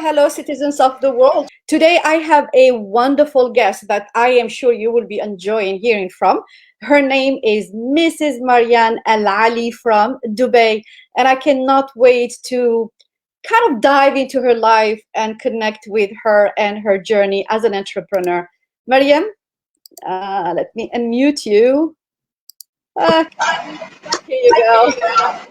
hello, citizens of the world. Today I have a wonderful guest that I am sure you will be enjoying hearing from. Her name is Mrs. Maryam Al Ali from Dubai, and I cannot wait to kind of dive into her life and connect with her and her journey as an entrepreneur. Maryam, let me unmute you. Uh, here you go.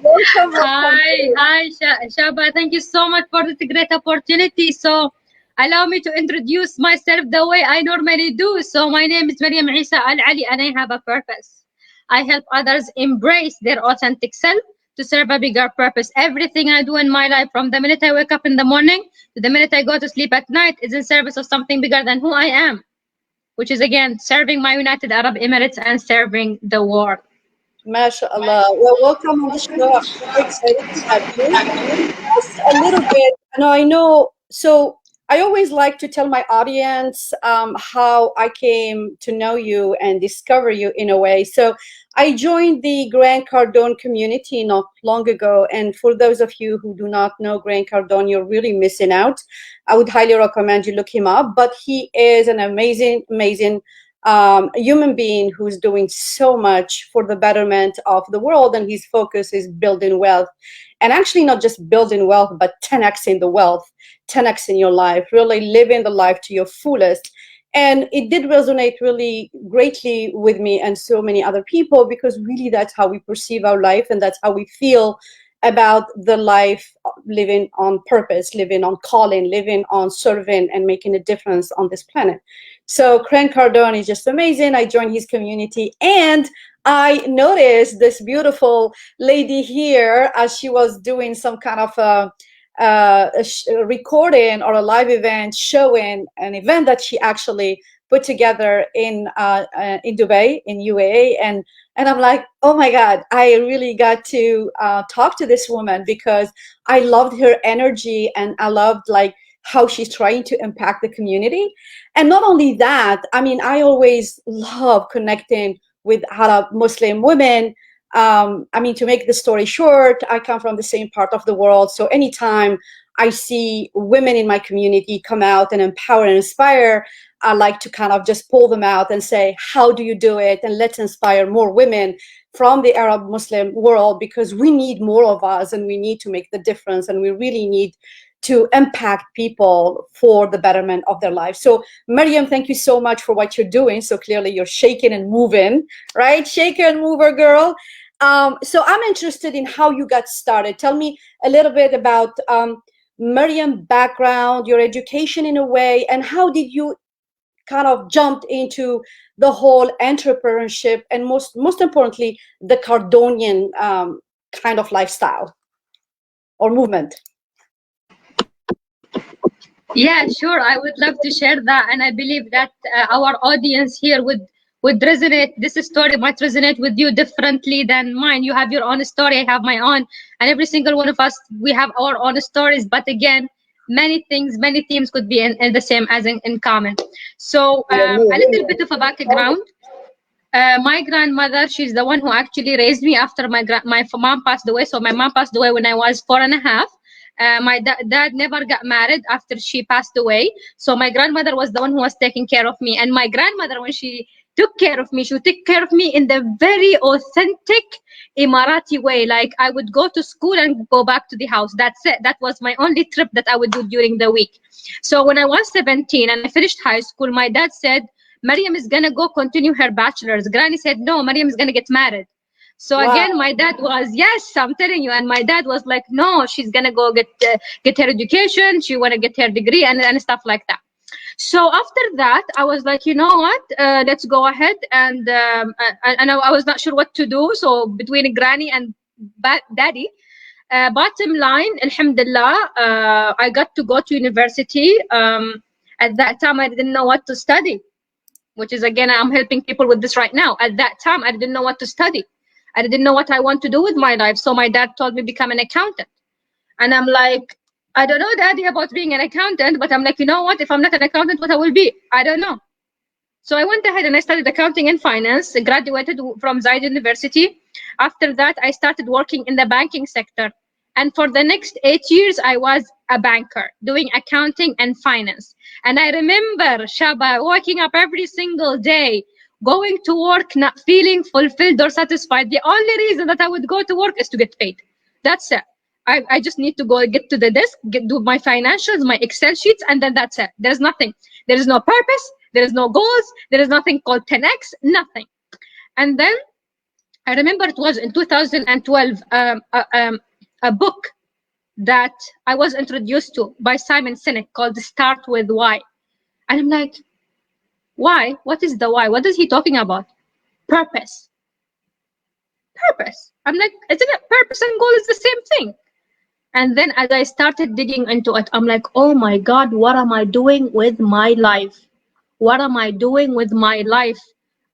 Welcome, welcome. Shaba. Thank you so much for this great opportunity. So, allow me to introduce myself the way I normally do. So, my name is Maryam Isa Al Ali, and I have a purpose. I help others embrace their authentic self to serve a bigger purpose. Everything I do in my life, from the minute I wake up in the morning to the minute I go to sleep at night, is in service of something bigger than who I am, which is again serving my United Arab Emirates and serving the world. MashaAllah. Well, welcome on the show. I'm so excited to have you. Just a little bit. I know. So I always like to tell my audience how I came to know you and discover you in a way. So I joined the Grant Cardone community not long ago. And for those of you who do not know Grant Cardone, you're really missing out. I would highly recommend you look him up. But he is an amazing, amazing a human being who's doing so much for the betterment of the world, and his focus is building wealth, and actually not just building wealth but 10x in the wealth, 10x in your life, really living the life to your fullest. And it did resonate really greatly with me and so many other people, because really that's how we perceive our life, and that's how we feel about the life, living on purpose, living on calling, living on serving and making a difference on this planet. So Grant Cardone is just amazing. I joined his community, and I noticed this beautiful lady here as she was doing some kind of a recording or a live event showing an event that she actually put together in Dubai, in UAE. And I'm like, oh my God, I really got to talk to this woman, because I loved her energy, and I loved like how she's trying to impact the community. And not only that, I mean, I always love connecting with Arab Muslim women. I mean, to make the story short, I come from the same part of the world. So anytime I see women in my community come out and empower and inspire, I like to kind of just pull them out and say, how do you do it? And let's inspire more women from the Arab Muslim world, because we need more of us, and we need to make the difference, and we really need to impact people for the betterment of their lives. So Maryam, thank you so much for what you're doing. So clearly you're shaking and moving, right? Shaker and mover girl. So I'm interested in how you got started. Tell me a little bit about Maryam background, your education in a way, and how did you kind of jumped into the whole entrepreneurship, and most importantly, the Cardonian kind of lifestyle or movement? Yeah, sure. I would love to share that, and I believe that our audience here would resonate. This story might resonate with you differently than mine. You have your own story, I have my own, and every single one of us, we have our own stories. But again, many things, many themes could be in the same as in common. So a little bit of a background. My grandmother, she's the one who actually raised me after my mom passed away. So my mom passed away when I was 4.5. My dad never got married after she passed away. So my grandmother was the one who was taking care of me. And my grandmother, when she took care of me, she would take care of me in the very authentic Emirati way. Like I would go to school and go back to the house. That's it. That was my only trip that I would do during the week. So when I was 17 and I finished high school, my dad said, Maryam is gonna go continue her bachelor's. Granny said, no, Maryam is gonna get married. So Wow. again, my dad was, yes, I'm telling you. And my dad was like, no, she's gonna go get her education. She wanna get her degree and stuff like that. So after that, I was like, you know what? Let's go ahead. And I was not sure what to do. So between Granny and Daddy, bottom line, alhamdulillah, I got to go to university. At that time, I didn't know what to study, which is, again, I'm helping people with this right now. At that time, I didn't know what to study. I didn't know what I want to do with my life. So my dad told me become an accountant. And I'm like, I don't know, Daddy, about being an accountant, but I'm like, you know what? If I'm not an accountant, what I will be? I don't know. So I went ahead and I studied accounting and finance, graduated from Zaid University. After that, I started working in the banking sector. And for the next 8 years, I was a banker doing accounting and finance. And I remember, Shaba, waking up every single day, going to work, not feeling fulfilled or satisfied. The only reason that I would go to work is to get paid. That's it. I just need to go get to the desk, do my financials, my Excel sheets, and then that's it. There's nothing. There is no purpose. There is no goals. There is nothing called 10x, nothing. And then I remember it was in 2012, a book that I was introduced to by Simon Sinek called Start with Why. And I'm like, why? What is the why? What is he talking about? Purpose. Purpose. I'm like, isn't it purpose and goal is the same thing? And then as I started digging into it, I'm like, oh my God, what am I doing with my life? What am I doing with my life?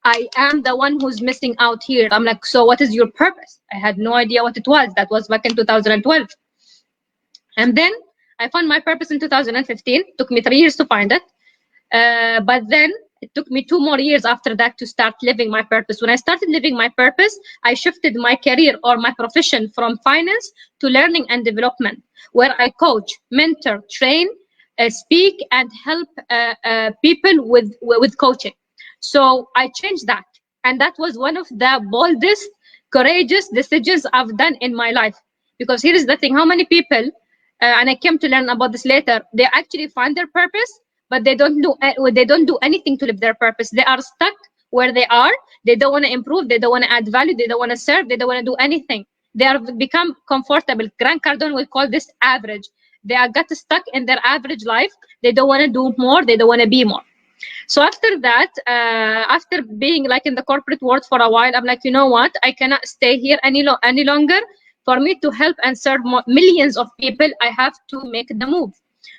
I am the one who's missing out here. I'm like, so what is your purpose? I had no idea what it was. That was back in 2012. And then I found my purpose in 2015. Took me 3 years to find it. But then it took me 2 more years after that to start living my purpose. When I started living my purpose, I shifted my career or my profession from finance to learning and development, where I coach, mentor, train, speak, and help people with coaching. So I changed that. And that was one of the boldest, courageous decisions I've done in my life. Because here is the thing, how many people, and I came to learn about this later, they actually find their purpose, but they don't do anything to live their purpose. They are stuck where they are. They don't want to improve. They don't want to add value. They don't want to serve. They don't want to do anything. They are become comfortable. Grant Cardone will call this average. They are got stuck in their average life. They don't want to do more. They don't want to be more. So after that, after being like in the corporate world for a while, I'm like, you know what? I cannot stay here any longer. For me to help and serve millions of people, I have to make the move.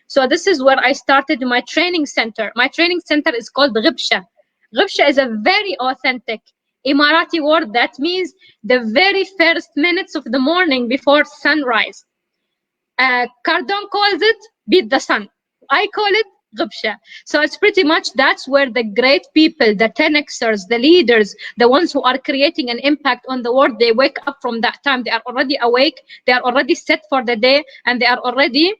So this is where I started my training center. My training center is called Ghibsha. Ghibsha is a very authentic Emirati word that means the very first minutes of the morning before sunrise. Cardone calls it beat the sun. I call it Ghibsha. So it's pretty much that's where the great people, the 10xers, the leaders, the ones who are creating an impact on the world, they wake up from that time. They are already awake. They are already set for the day, and they are already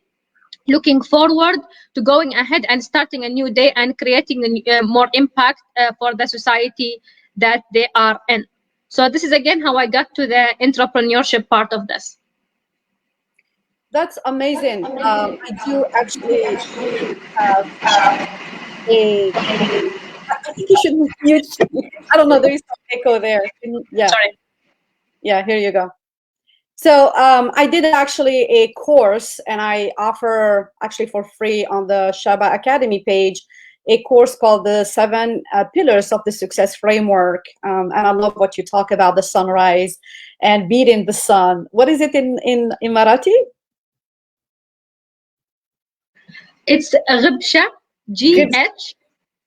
looking forward to going ahead and starting a new day and creating more impact for the society that they are in. So this is again how I got to the entrepreneurship part of this. That's amazing. I do actually have a. I think you should mute. I don't know. There is some echo there. Yeah, Sorry. yeah. Here you go. So I did actually a course, and I offer actually for free on the Shaba Academy page a course called the 7 Pillars of the Success Framework. And I love what you talk about, the sunrise and beating the sun. What is it in Marathi? It's Ghibsha, G-H,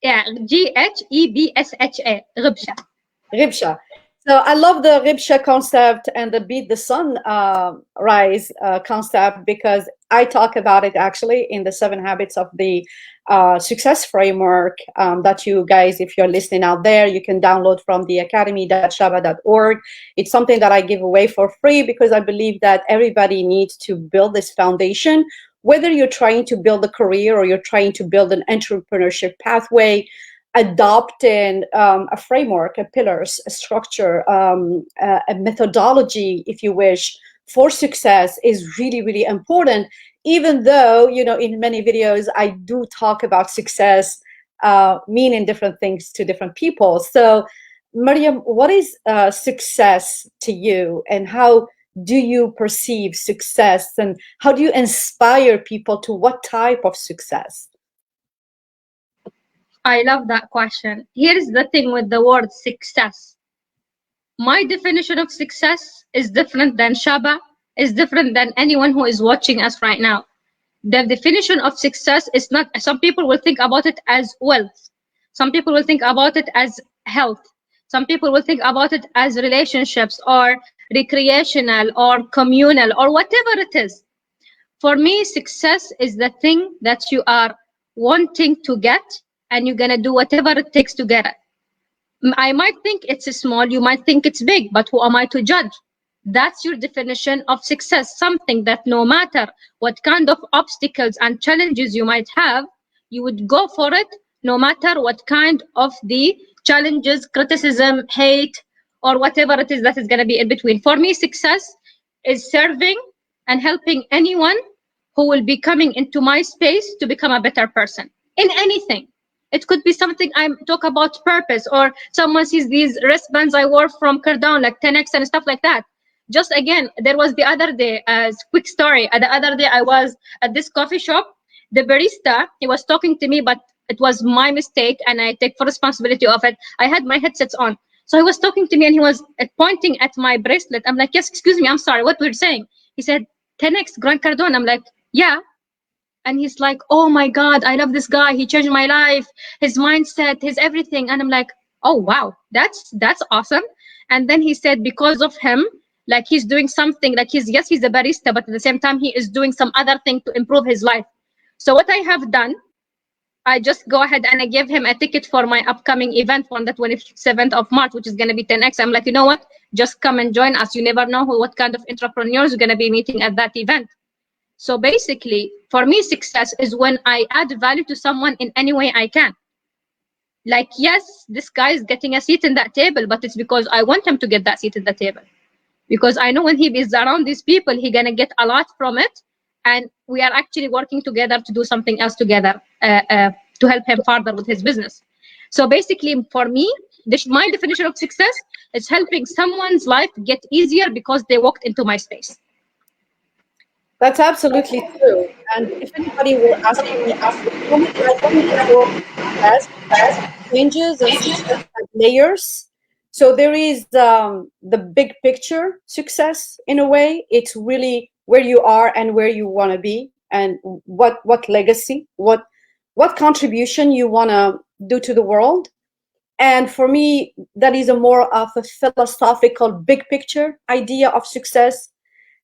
yeah, Ghebsha, Ghibsha. Ribsha. So I love the Ribsha concept and the beat the sun rise concept, because I talk about it actually in the 7 Habits of the Success Framework that you guys, if you're listening out there, you can download from the academy.shaba.org. It's something that I give away for free because I believe that everybody needs to build this foundation, whether you're trying to build a career or you're trying to build an entrepreneurship pathway. Adopting a framework, a pillars, a structure, a methodology, if you wish, for success is really, really important. Even though, you know, in many videos, I do talk about success meaning different things to different people. So, Maryam, what is success to you, and how do you perceive success, and how do you inspire people to what type of success? I love that question. Here's the thing with the word success. My definition of success is different than Shaba, is different than anyone who is watching us right now. The definition of success is not, some people will think about it as wealth. Some people will think about it as health. Some people will think about it as relationships or recreational or communal or whatever it is. For me, success is the thing that you are wanting to get, and you're going to do whatever it takes to get it. I might think it's small, you might think it's big, but who am I to judge? That's your definition of success. Something that no matter what kind of obstacles and challenges you might have, you would go for it no matter what kind of the challenges, criticism, hate, or whatever it is that is going to be in between. For me, success is serving and helping anyone who will be coming into my space to become a better person in anything. It could be something I talk about purpose, or someone sees these wristbands I wore from Cardone, like 10x and stuff like that. Just again, there was the other day, as quick story. The other day I was at this coffee shop. The barista, he was talking to me, but it was my mistake, and I take full responsibility of it. I had my headsets on, so he was talking to me, and he was pointing at my bracelet. I'm like, yes, excuse me, I'm sorry, what were you saying? He said 10x Grand Cardone. I'm like, yeah. And he's like, oh my god, I love this guy, he changed my life, his mindset, his everything. And I'm like, oh wow, that's awesome. And then he said, because of him, like he's doing something, like he's, yes, he's a barista, but at the same time he is doing some other thing to improve his life. So what I have done, I just go ahead and I give him a ticket for my upcoming event on the 27th of March, which is going to be 10x. I'm like, you know what, just come and join us, you never know what kind of entrepreneurs you're going to be meeting at that event. So basically, for me, success is when I add value to someone in any way I can. Like, yes, this guy is getting a seat in that table, but it's because I want him to get that seat in the table. Because I know when he is around these people, he's going to get a lot from it. And we are actually working together to do something else together to help him further with his business. So basically, for me, my definition of success is helping someone's life get easier because they walked into my space. That's absolutely true. And if anybody will ask me, for me, I think for success, changes and success have layers. So there is the big picture success in a way. It's really where you are and where you want to be, and what legacy, what contribution you want to do to the world. And for me, that is a more of a philosophical big picture idea of success.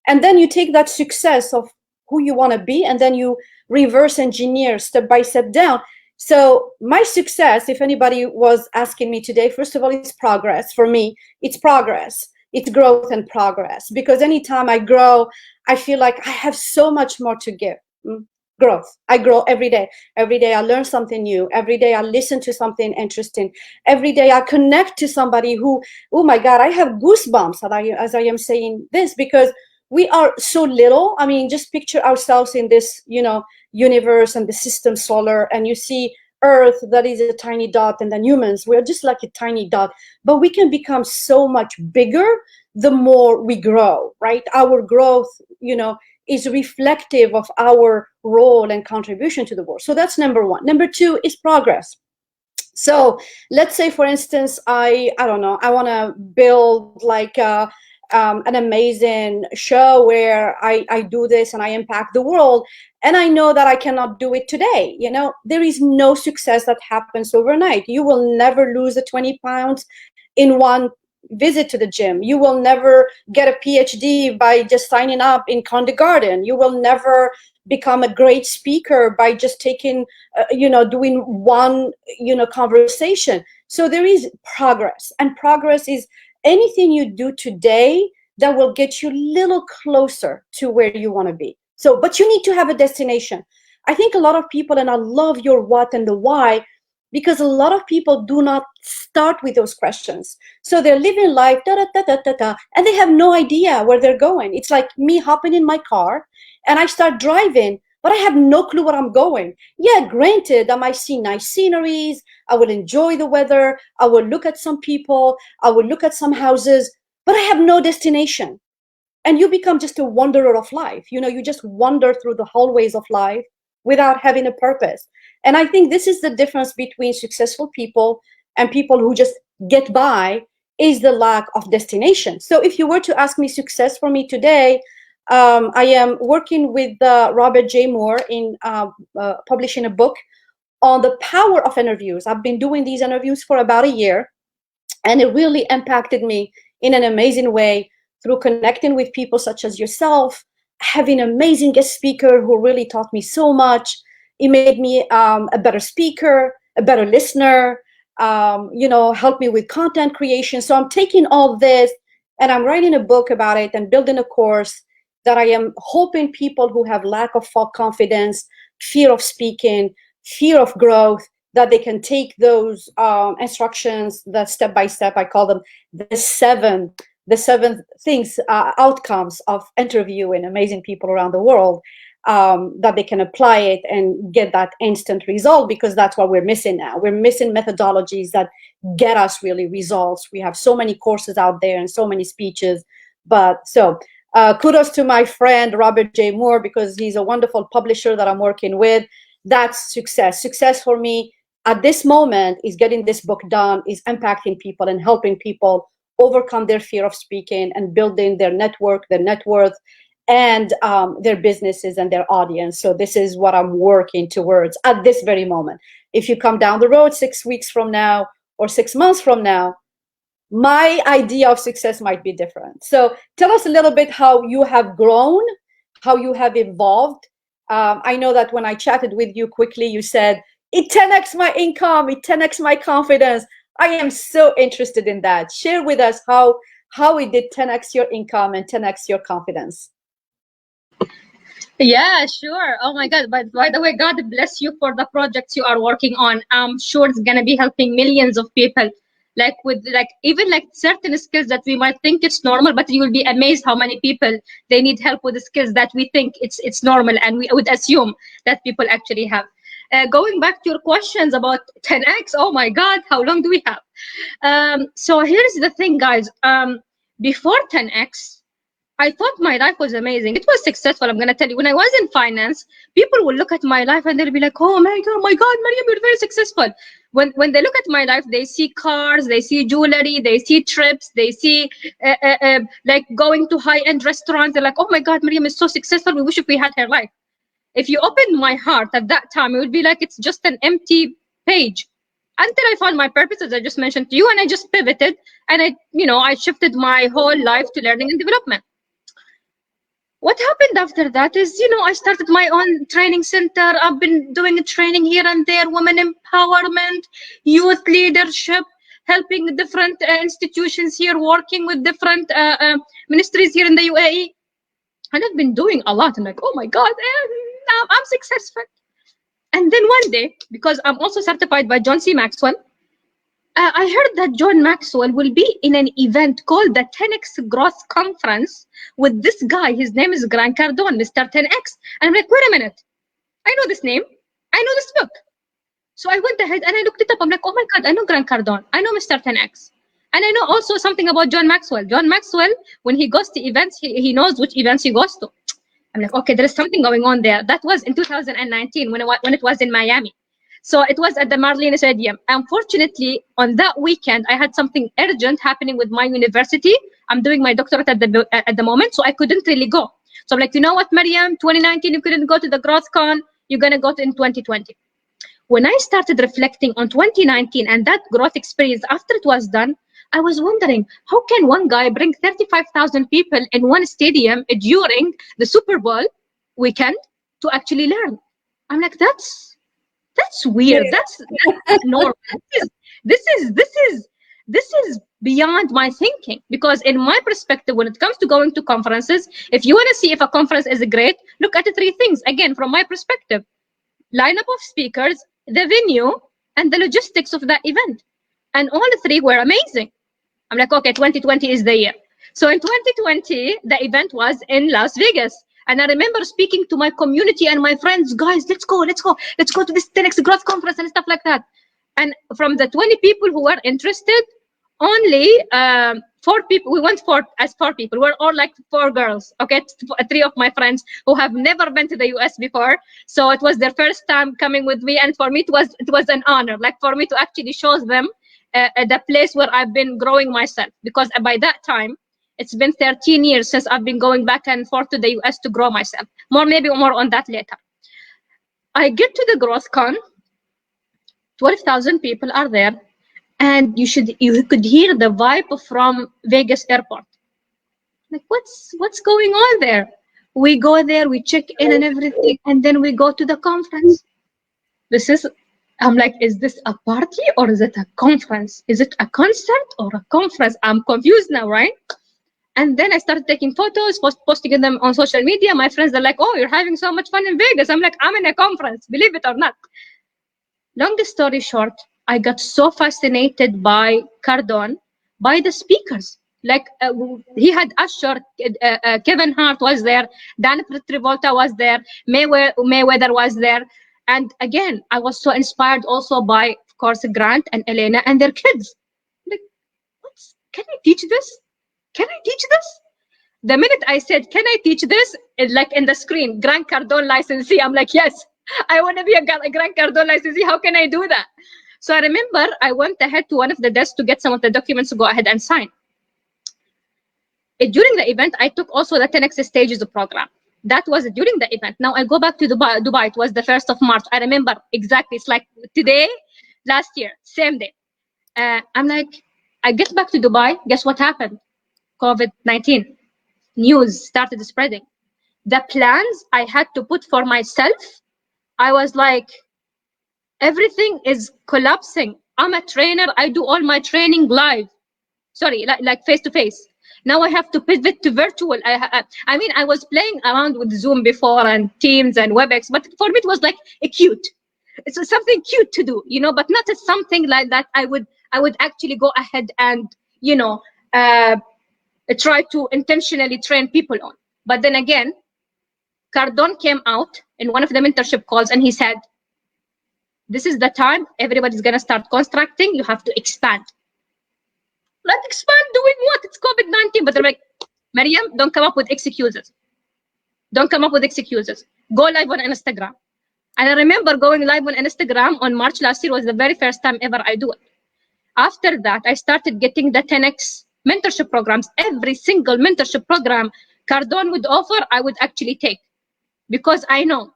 And then you take that success of who you want to be, and then you reverse engineer step by step down. So my success, if anybody was asking me today, first of all, it's progress. For me, it's progress, it's growth and progress, because anytime I grow, I feel like I have so much more to give. Growth, I grow every day. Every day I learn something new. Every day I listen to something interesting. Every day I connect to somebody who, oh my god, I have goosebumps as I am saying this, because we are so little. I mean, just picture ourselves in this, universe and the system solar, and you see Earth, that is a tiny dot, and then humans, we're just like a tiny dot. But we can become so much bigger the more we grow, right? Our growth, is reflective of our role and contribution to the world. So that's number one. Number two is progress. So let's say, for instance, I don't know, I want to build like an amazing show where I do this and I impact the world, and I know that I cannot do it today. There is no success that happens overnight. You will never lose the 20 pounds in one visit to the gym. You will never get a PhD by just signing up in kindergarten. You will never become a great speaker by just taking doing one conversation. So there is progress, and progress is anything you do today that will get you a little closer to where you want to be. So, but you need to have a destination. I think a lot of people, and I love your what and the why, because a lot of people do not start with those questions. So they're living life, da, da, da, da, da, da, and they have no idea where they're going. It's like me hopping in my car and I start driving, but I have no clue where I'm going. Yeah, granted, I might see nice sceneries. I will enjoy the weather. I will look at some people. I will look at some houses, but I have no destination. And you become just a wanderer of life. You just wander through the hallways of life without having a purpose. And I think this is the difference between successful people and people who just get by, is the lack of destination. So if you were to ask me success for me today, I am working with Robert J. Moore in publishing a book on the power of interviews. I've been doing these interviews for about a year, and it really impacted me in an amazing way through connecting with people such as yourself, having an amazing guest speaker who really taught me so much. It made me a better speaker, a better listener, helped me with content creation. So I'm taking all this And I'm writing a book about it and building a course that I am hoping people who have lack of confidence, fear of speaking, fear of growth, that they can take those instructions, that step by step, I call them the seven things, outcomes of interviewing amazing people around the world, that they can apply it and get that instant result, because that's what we're missing now. We're missing methodologies that get us really results. We have so many courses out there and so many speeches, but so kudos to my friend Robert J. Moore, because he's a wonderful publisher that I'm working with. That's success. Success for me at this moment is getting this book done, is impacting people and helping people overcome their fear of speaking and building their network, their net worth, and their businesses and their audience. So this is what I'm working towards at this very moment. If you come down the road 6 weeks from now or 6 months from now, my idea of success might be different. So tell us a little bit how you have grown, how you have evolved. I know that when I chatted with you quickly, you said, it 10x my income, it 10x my confidence. I am so interested in that. Share with us how it did 10x your income and 10x your confidence. Yeah, sure. Oh my God. But by the way, God bless you for the projects you are working on. I'm sure it's gonna be helping millions of people. Like with like even like certain skills that we might think it's normal, but you will be amazed how many people they need help with the skills that we think it's normal and we would assume that people actually have. Going back to your questions about 10x, oh my God, how long do we have? So here's the thing, guys. Before 10x, I thought my life was amazing. It was successful. I'm gonna tell you. When I was in finance, people will look at my life and they'll be like, "Oh my God, Maryam, you're very successful." When they look at my life, they see cars, they see jewelry, they see trips, they see like going to high-end restaurants. They're like, "Oh my God, Maryam is so successful. We wish if we had her life." If you opened my heart at that time, it would be like it's just an empty page. Until I found my purpose, as I just mentioned to you, and I just pivoted and I shifted my whole life to learning and development. What happened after that is, I started my own training center. I've been doing training here and there, women empowerment, youth leadership, helping different institutions here, working with different ministries here in the UAE. And I've been doing a lot. I'm like, oh my God, I'm successful. And then one day, because I'm also certified by John C. Maxwell, I heard that John Maxwell will be in an event called the 10X Growth Conference with this guy. His name is Grant Cardone, Mr. 10X. And I'm like, wait a minute. I know this name. I know this book. So I went ahead and I looked it up. I'm like, oh my God, I know Grant Cardone. I know Mr. 10X. And I know also something about John Maxwell. John Maxwell, when he goes to events, he knows which events he goes to. I'm like, okay, there is something going on there. That was in 2019 when it was in Miami. So it was at the Marlene Stadium. Unfortunately, on that weekend, I had something urgent happening with my university. I'm doing my doctorate at the moment, so I couldn't really go. So I'm like, you know what, Maryam, 2019, you couldn't go to the GrowthCon. You're going to go to in 2020. When I started reflecting on 2019 and that growth experience after it was done, I was wondering, how can one guy bring 35,000 people in one stadium during the Super Bowl weekend to actually learn? I'm like, that's Yeah. weird. That's not normal. This is this is this is beyond my thinking, because in my perspective, when it comes to going to conferences, if you want to see if a conference is great, look at the three things. Again, from my perspective: lineup of speakers, the venue, and the logistics of that event. And all three were amazing. I'm like, okay, 2020 is the year. So in 2020, the event was in Las Vegas. And I remember speaking to my community and my friends, guys, let's go to this 10X Growth Conference and stuff like that. And from the 20 people who were interested, only 4 people, we went as 4 people. We're all like 4 girls, okay? 3 of my friends who have never been to the US before. So it was their first time coming with me. And for me, it was an honor, like for me to actually show them the place where I've been growing myself, because by that time, it's been 13 years since I've been going back and forth to the US to grow myself. Maybe more on that later. I get to the GrowthCon, 12,000 people are there, and you could hear the vibe from Vegas airport. Like, what's going on there? We go there, we check in and everything, and then we go to the conference. I'm like, is this a party or is it a conference? Is it a concert or a conference? I'm confused now, right? And then I started taking photos, posting them on social media. My friends are like, "Oh, you're having so much fun in Vegas." I'm like, "I'm in a conference, believe it or not." Long story short, I got so fascinated by Cardone, by the speakers. Like he had Usher, Kevin Hart was there, Dan Travolta was there, Mayweather was there, and again, I was so inspired also by, of course, Grant and Elena and their kids. Like, can I teach this? Can I teach this? The minute I said, "Can I teach this?" It, like in the screen, Grant Cardone licensee. I'm like, yes, I want to be a Grant Cardone licensee. How can I do that? So I remember I went ahead to one of the desks to get some of the documents to go ahead and sign. During the event, I took also the 10X stages program. That was during the event. Now I go back to Dubai. Dubai. It was the 1st of March. I remember exactly. It's like today, last year, same day. I'm like, I get back to Dubai. Guess what happened? COVID-19. News started spreading. The plans I had to put for myself, I was like, everything is collapsing. I'm a trainer. I do all my training live. Sorry, like face to face. Now I have to pivot to virtual. I mean, I was playing around with Zoom before and Teams and WebEx, but for me it was like a cute. It's something cute to do, but not as something like that. I would actually go ahead and uh, try to intentionally train people on. But then again, Cardone came out in one of the mentorship calls and he said, "This is the time everybody's going to start constructing. You have to expand." Like, expand doing what? It's COVID-19. But they're like, "Maryam, don't come up with excuses. Don't come up with excuses. Go live on Instagram." And I remember going live on Instagram on March last year was the very first time ever I do it. After that, I started getting the 10X mentorship programs. Every single mentorship program Cardone would offer, I would actually take. Because I know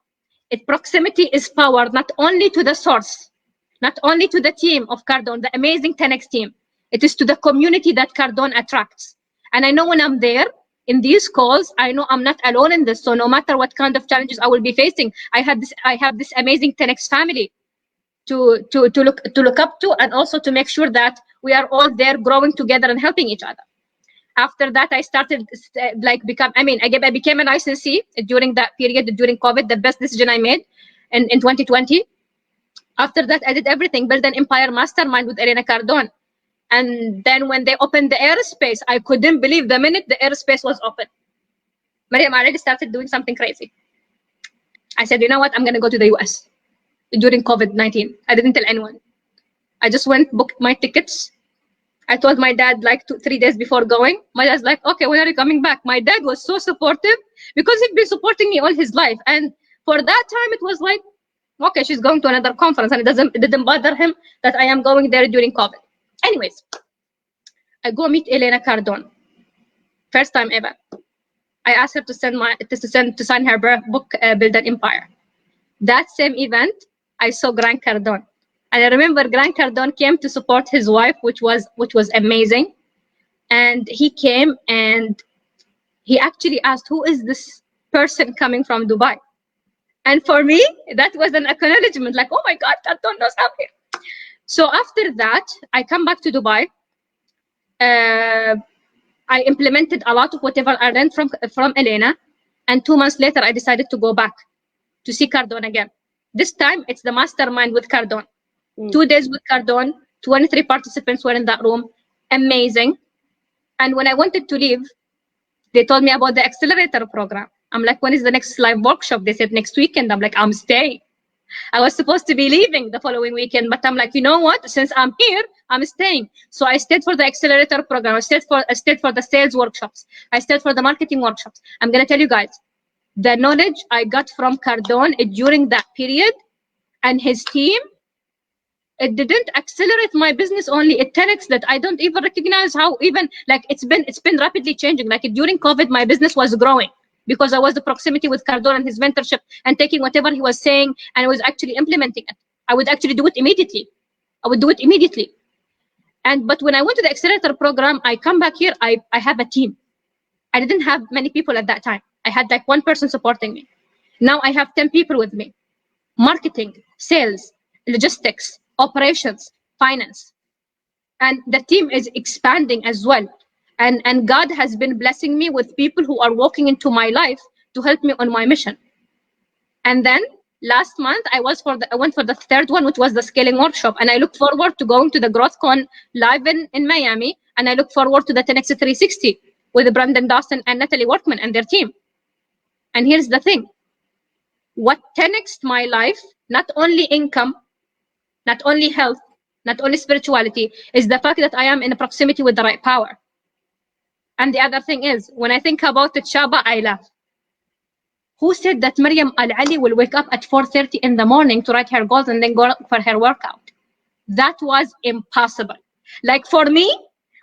proximity is power, not only to the source, not only to the team of Cardone, the amazing 10X team. It is to the community that Cardone attracts. And I know when I'm there in these calls, I know I'm not alone in this. So no matter what kind of challenges I will be facing, I have this amazing 10X family to look up to, and also to make sure that we are all there growing together and helping each other. After that, I started I became an licensee during that period, during COVID, the best decision I made in 2020. After that, I did everything, build an empire mastermind with Elena Cardone. And then when they opened the airspace, I couldn't believe the minute the airspace was open. Maryam, I already started doing something crazy. I said, you know what? I'm going to go to the US during COVID-19. I didn't tell anyone. I just went, booked my tickets. I told my dad like 3 days before going. My dad's like, "Okay, when are you coming back?" My dad was so supportive because he'd been supporting me all his life. And for that time, it was like, okay, she's going to another conference, and it didn't bother him that I am going there during COVID. Anyways, I go meet Elena Cardone. First time ever. I asked her to sign her book, Build an Empire. That same event, I saw Grant Cardone. And I remember Grant Cardone came to support his wife, which was amazing. And he came and he actually asked, "Who is this person coming from Dubai?" And for me, that was an acknowledgement, like, "Oh my God, Cardone knows I'm here." So after that, I come back to Dubai. I implemented a lot of whatever I learned from Elena. And 2 months later, I decided to go back to see Cardone again. This time, it's the mastermind with Cardone. 2 days with Cardone, 23 participants were in that room. Amazing. And when I wanted to leave, they told me about the accelerator program. I'm like, "When is the next live workshop?" They said next weekend. I'm like, "I'm staying." I was supposed to be leaving the following weekend, but I'm like, you know what? Since I'm here, I'm staying. So I stayed for the accelerator program. I stayed for the sales workshops. I stayed for the marketing workshops. I'm gonna tell you guys, the knowledge I got from Cardone during that period and his team, it didn't accelerate my business only. It 10x that I don't even recognize how even like it's been rapidly changing. Like during COVID, my business was growing because I was the proximity with Cardone and his mentorship and taking whatever he was saying and I was actually implementing it. I would actually do it immediately. I would do it immediately. But when I went to the accelerator program, I come back here, I have a team. I didn't have many people at that time. I had like one person supporting me. Now I have 10 people with me. Marketing, sales, logistics, operations, finance. And the team is expanding as well. And God has been blessing me with people who are walking into my life to help me on my mission. And then last month I went for the third one, which was the scaling workshop, and I look forward to going to the GrowthCon live in Miami, and I look forward to the 10x 360 with Brandon Dawson and Natalie Workman and their team. And here's the thing: what 10x my life, not only income, not only health, not only spirituality, is the fact that I am in proximity with the right power. And the other thing is, when I think about it, Shaba, I laugh. Who said that Maryam Al Ali will wake up at 4:30 in the morning to write her goals and then go for her workout? That was impossible. Like for me,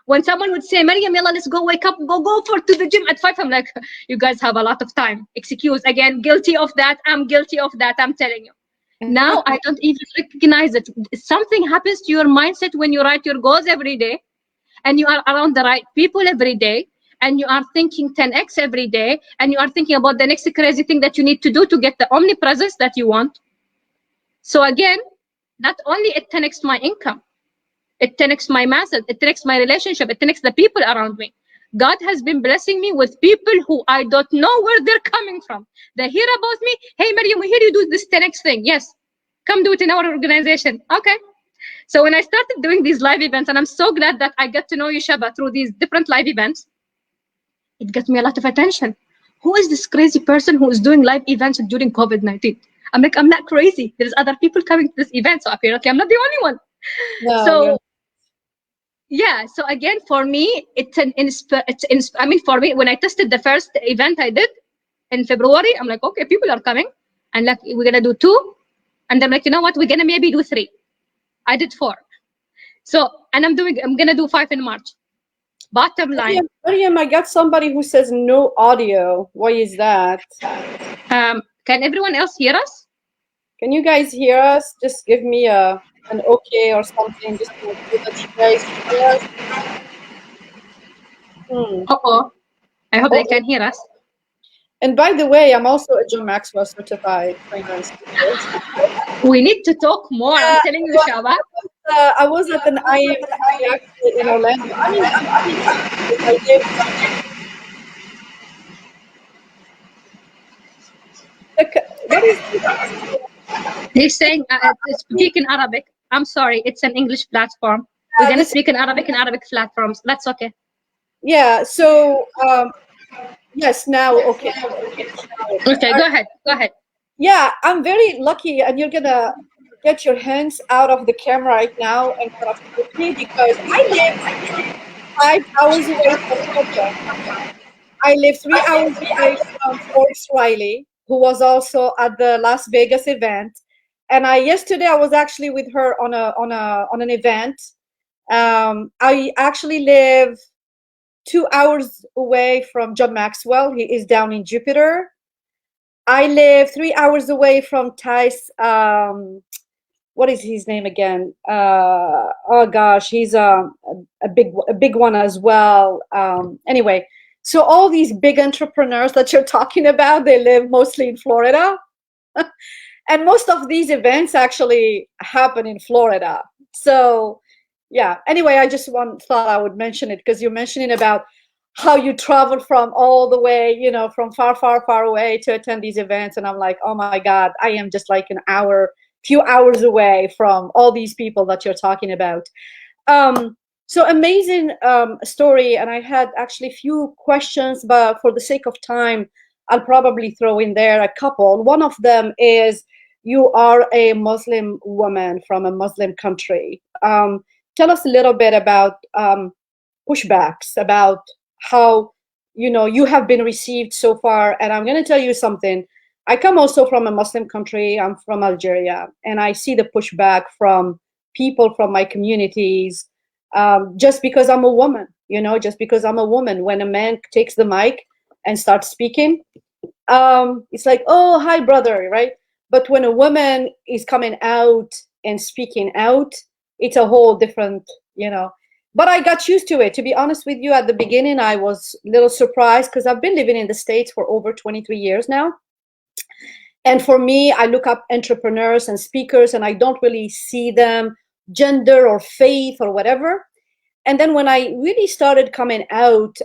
when someone would say, Maryam, yalla, let's go wake up, go for to the gym at 5, I'm like, you guys have a lot of time. Excuse again, guilty of that. I'm guilty of that. I'm telling you. Now I don't even recognize it. Something happens to your mindset when you write your goals every day and you are around the right people every day and you are thinking 10x every day and you are thinking about the next crazy thing that you need to do to get the omnipresence that you want. So again, not only it 10x my income, it 10x my message, it 10x my relationship, it 10x the people around me. God has been blessing me with people who I don't know where they're coming from. They hear about me. Hey, Maryam, we hear you do this 10x thing. Yes, come do it in our organization. Okay. So when I started doing these live events, and I'm so glad that I got to know you, Shaba, through these different live events, it got me a lot of attention. Who is this crazy person who is doing live events during COVID-19? I'm like, I'm not crazy. There's other people coming to this event, so apparently I'm not the only one. No, So you're yeah, so again, for me, I mean, for me, when I tested the first event I did in February, I'm like, okay, people are coming, and like we're gonna do 2, and I'm like, you know what, we're gonna maybe do 3. I did 4. So, and I'm gonna do 5 in March. Bottom line, Maryam, I got somebody who says no audio. Why is that? can everyone else hear us? Can you guys hear us? Just give me an okay or something, just to so that you guys hear us. Hmm. Uh-oh. I hope they Oh, can hear us. and by the way, I'm also a John Maxwell certified trainer and speaker. We need to talk more. I'm Yeah, telling you, Shaba. I was at an IMC actually in Orlando. I mean, I'm pretty happy because I live. What is this? He's saying speak in Arabic. I'm sorry, it's an English platform. We're gonna This? speak in Arabic platforms. That's okay. Yeah. So yes, now okay. Okay, go ahead. Go ahead. Yeah, I'm very lucky, and you're gonna get your hands out of the camera right now and kind of help me because I live 5 hours away from Florida. I live 3 hours away from Forbes Riley, who was also at the Las Vegas event. And I yesterday I was actually with her on an event. I actually live 2 hours away from John Maxwell. He is down in Jupiter. I live 3 hours away from Tice. What is his name again? Oh gosh, he's a big one as well. Anyway, so all these big entrepreneurs that you're talking about, they live mostly in Florida, and most of these events actually happen in Florida. So yeah. Anyway, I just thought I would mention it because you're mentioning about how you travel from all the way, from far, far, far away to attend these events, and I'm like, oh my God, I am just like an hour, few hours away from all these people that you're talking about. So amazing story, and I had actually few questions, but for the sake of time, I'll probably throw in there a couple. One of them is you are a Muslim woman from a Muslim country. Tell us a little bit about pushbacks, about how you have been received so far. And I'm going to tell you something. I come also from a Muslim country. I'm from Algeria, and I see the pushback from people from my communities, just because I'm a woman. Just because I'm a woman, when a man takes the mic and starts speaking, it's like, oh, hi, brother, right? But when a woman is coming out and speaking out, it's a whole different, but I got used to it. To be honest with you, at the beginning, I was a little surprised because I've been living in the States for over 23 years now. And for me, I look up entrepreneurs and speakers, and I don't really see them gender or faith or whatever. And then when I really started coming out,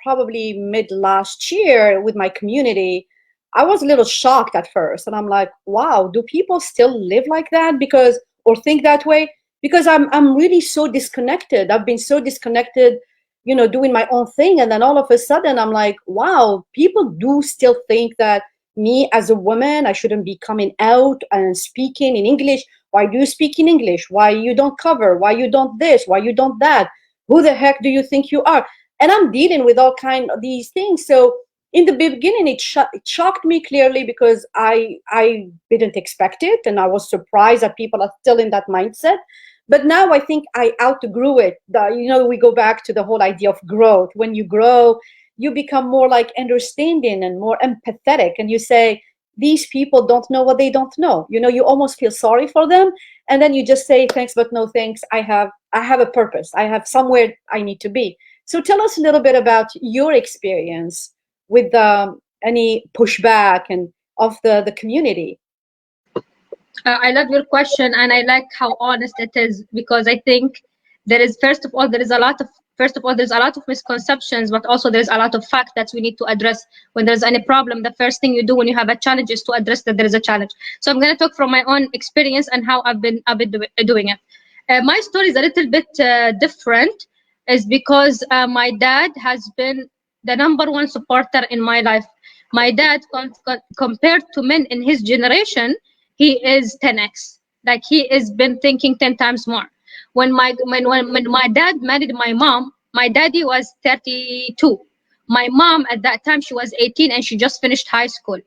probably mid last year with my community, I was a little shocked at first. And I'm like, wow, do people still live like that? Because, or think that way? Because I'm really so disconnected. I've been so disconnected, doing my own thing. And then all of a sudden I'm like, wow, people do still think that me as a woman, I shouldn't be coming out and speaking in English. Why do you speak in English? Why you don't cover? Why you don't this? Why you don't that? Who the heck do you think you are? And I'm dealing with all kind of these things. So in the beginning, it shocked me clearly because I didn't expect it, and I was surprised that people are still in that mindset. But now I think I outgrew it. We go back to the whole idea of growth. When you grow, you become more like understanding and more empathetic, and you say, these people don't know what they don't know. You almost feel sorry for them, and then you just say, thanks but no thanks. I have a purpose. I have somewhere I need to be. So tell us a little bit about your experience with any pushback and of the community. I love your question, and I like how honest it is, because I think there is, first of all there's a lot of misconceptions, but also there's a lot of fact that we need to address. When there's any problem, the first thing you do when you have a challenge is to address that there is a challenge. So I'm going to talk from my own experience and how I've been doing it. My story is a little bit different, is because my dad has been the number one supporter in my life. My dad, compared to men in his generation, he is 10x. Like, he has been thinking 10 times more. When my dad married my mom, my daddy was 32. My mom at that time, she was 18 and she just finished high school.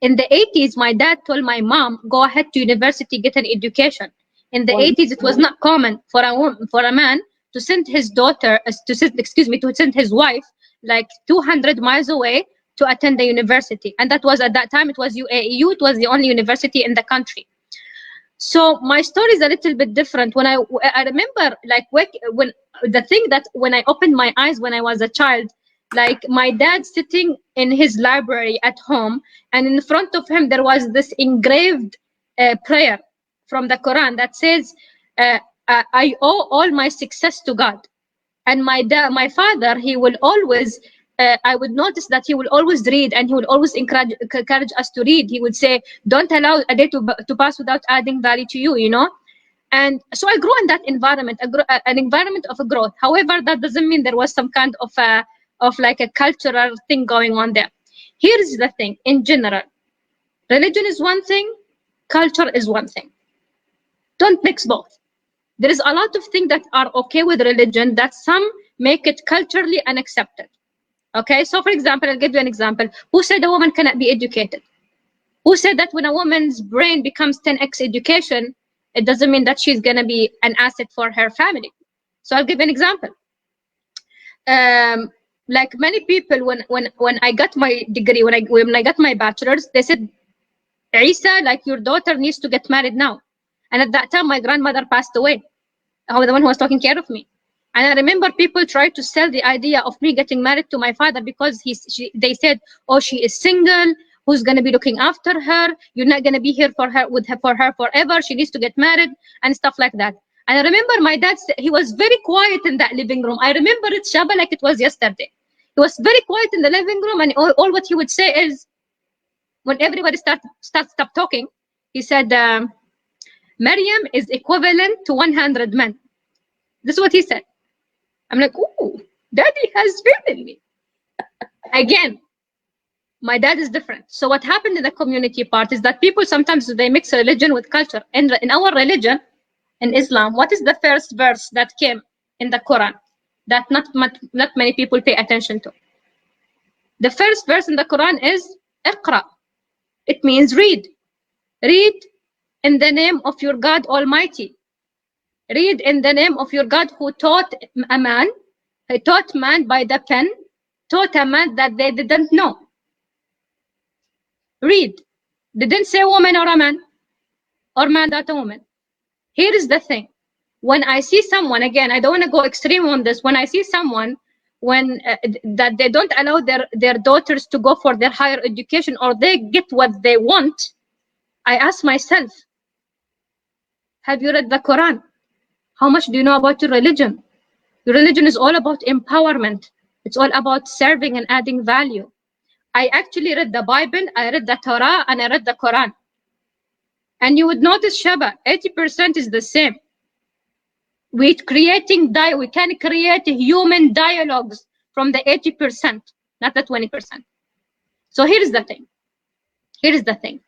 In the 80s, my dad told my mom, go ahead to university, get an education. In the Well, 80s, it was not common for a man to send his daughter, to send his wife like 200 miles away to attend the university. And that was, at that time, it was UAEU, it was the only university in the country. So my story is a little bit different. When I remember, like, when the thing that when I opened my eyes when I was a child, like my dad sitting in his library at home, and in front of him there was this engraved prayer from the Quran that says, uh, I owe all my success to God. And my father, he will always, I would notice that he will always read, and he will always encourage us to read. He would say, don't allow a day to pass without adding value to you, And so I grew in that environment, an environment of a growth. However, that doesn't mean there was some kind of like a cultural thing going on there. Here's the thing: in general, religion is one thing, culture is one thing. Don't mix both. There is a lot of things that are okay with religion that some make it culturally unaccepted. Okay, so for example, I'll give you an example. Who said a woman cannot be educated? Who said that when a woman's brain becomes 10x education, it doesn't mean that she's going to be an asset for her family? So I'll give you an example. Like many people, when I got my degree, when I got my bachelor's, they said, Isa, like, your daughter needs to get married now. And at that time, my grandmother passed away, the one who was taking care of me. And I remember people tried to sell the idea of me getting married to my father because they said, oh, she is single. Who's going to be looking after her? You're not going to be here for her forever. She needs to get married and stuff like that. And I remember my dad, he was very quiet in that living room. I remember it, Shaba, like it was yesterday. He was very quiet in the living room, and all what he would say is, when everybody stop talking, he said, Maryam is equivalent to 100 men. This is what he said. I'm like, ooh, daddy has faith in me. Again, my dad is different. So what happened in the community part is that people sometimes they mix religion with culture. In our religion, in Islam, what is the first verse that came in the Quran that not many people pay attention to? The first verse in the Quran is Iqra. It means read. Read in the name of your God Almighty. Read in the name of your God who taught a man. He taught man by the pen, taught a man that they didn't know. Read. Didn't say woman or a man, or man that a woman. Here is the thing. When I see someone, again, I don't want to go extreme on this. When I see someone that they don't allow their daughters to go for their higher education, or they get what they want, I ask myself, have you read the Quran? How much do you know about your religion? Your religion is all about empowerment. It's all about serving and adding value. I actually read the Bible, I read the Torah, and I read the Quran. And you would notice, Shaba, 80% is the same. We can create human dialogues from the 80%, not the 20%. So here's the thing. Here is the thing.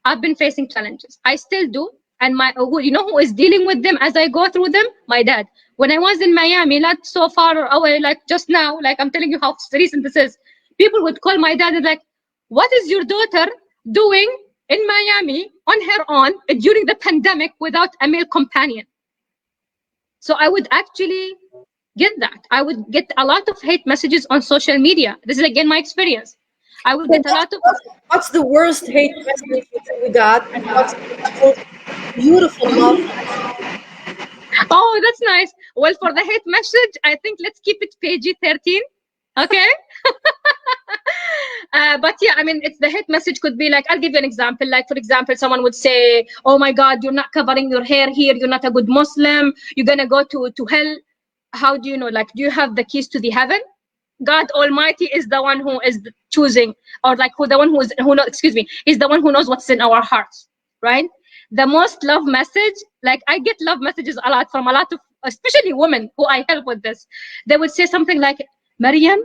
I've been facing challenges. I still do. And you know who is dealing with them as I go through them? My dad. When I was in Miami, not so far away, like just now, like I'm telling you how recent this is, people would call my dad and like, what is your daughter doing in Miami on her own during the pandemic without a male companion? So I would actually get that. I would get a lot of hate messages on social media. This is again my experience. I would So get a lot of, what's the worst hate message you got, and what's the most beautiful love message? oh, that's nice. Well, for the hate message, I think let's keep it PG-13. Okay. But yeah, I mean, it's the hate message could be like, I'll give you an example. Like, for example, someone would say, oh my God, you're not covering your hair here. You're not a good Muslim. You're going to go to hell. How do you know? Like, do you have the keys to the heaven? God Almighty is the one who is choosing, or like who the one who is who know, excuse me, is the one who knows what's in our hearts, right? The most love message, like I get love messages a lot from a lot of, especially women who I help with this. They would say something like, Maryam,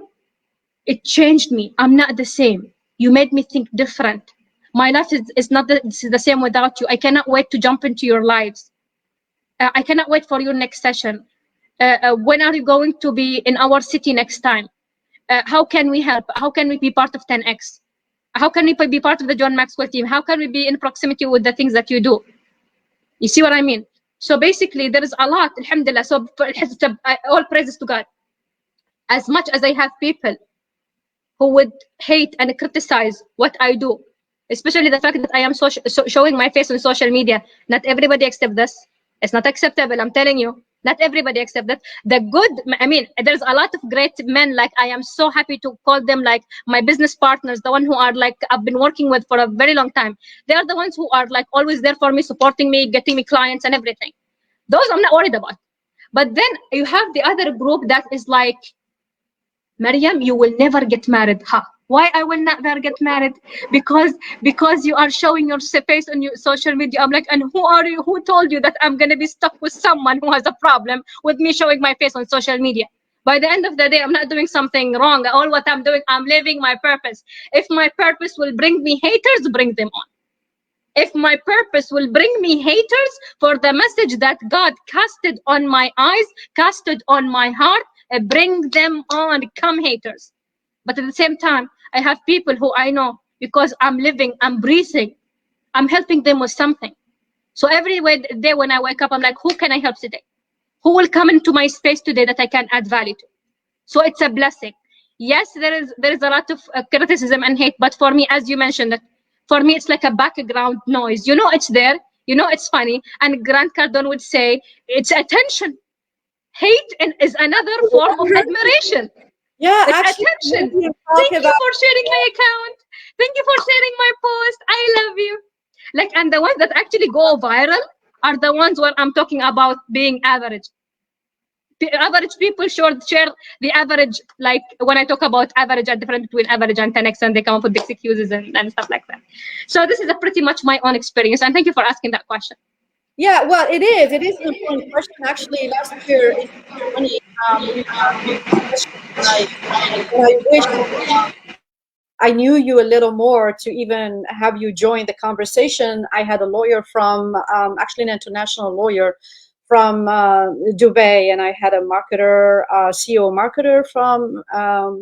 it changed me. I'm not the same. You made me think different. My life is not the same without you. I cannot wait to jump into your lives. I cannot wait for your next session. When are you going to be in our city next time? How can we help? How can we be part of 10X? How can we be part of the John Maxwell team? How can we be in proximity with the things that you do? You see what I mean? So basically, there is a lot, alhamdulillah. So all praises to God. As much as I have people who would hate and criticize what I do, especially the fact that I am showing my face on social media. Not everybody accepts this. It's not acceptable, I'm telling you. Not everybody accepts that. The good, I mean, there's a lot of great men, like I am so happy to call them like my business partners, the one who are like, I've been working with for a very long time. They are the ones who are like always there for me, supporting me, getting me clients and everything. Those I'm not worried about. But then you have the other group that is like, Maryam, you will never get married. Huh? Why I will never get married? Because you are showing your face on your social media. I'm like, and who are you? Who told you that I'm gonna be stuck with someone who has a problem with me showing my face on social media? By the end of the day, I'm not doing something wrong. All what I'm doing, I'm living my purpose. If my purpose will bring me haters, bring them on. If my purpose will bring me haters for the message that God casted on my eyes, casted on my heart, bring them on, come haters. But at the same time, I have people who I know because I'm living, I'm breathing, I'm helping them with something. So every day when I wake up, I'm like, who can I help today? Who will come into my space today that I can add value to? So it's a blessing. Yes, there is a lot of criticism and hate, but for me, as you mentioned, for me, it's like a background noise. You know, it's there. You know, it's funny. And Grant Cardone would say, it's attention. Hate is another form of admiration. Yeah, It's actually, attention. maybe talk Thank you about. for sharing my account. Thank you for sharing my post. I love you. Like, and the ones that actually go viral are the ones where I'm talking about being average. The average people should share the average, like when I talk about average and difference between average and 10x, and they come up with big excuses and stuff like that. So this is a pretty much my own experience, and thank you for asking that question. Yeah, well, it is. It is an important question. Actually, last year in 2020, we had this discussion, and I wish I knew you a little more to even have you join the conversation. I had a lawyer from, actually an international lawyer from Dubai, and I had a marketer, CEO marketer from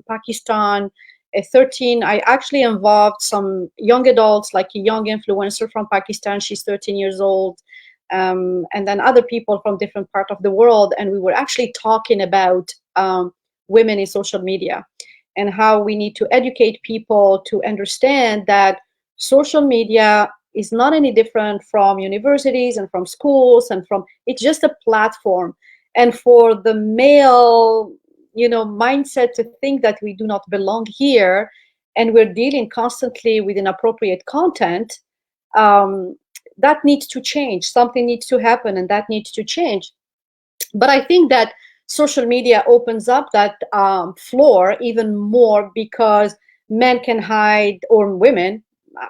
Pakistan. At 13, I actually involved some young adults, like a young influencer from Pakistan. She's 13 years old. And then other people from different part of the world. And we were actually talking about women in social media and how we need to educate people to understand that social media is not any different from universities and from schools and from, it's just a platform. And for the male, mindset to think that we do not belong here and we're dealing constantly with inappropriate content, that needs to change. Something needs to happen and that needs to change. But I think that social media opens up that floor even more, because men can hide, or women,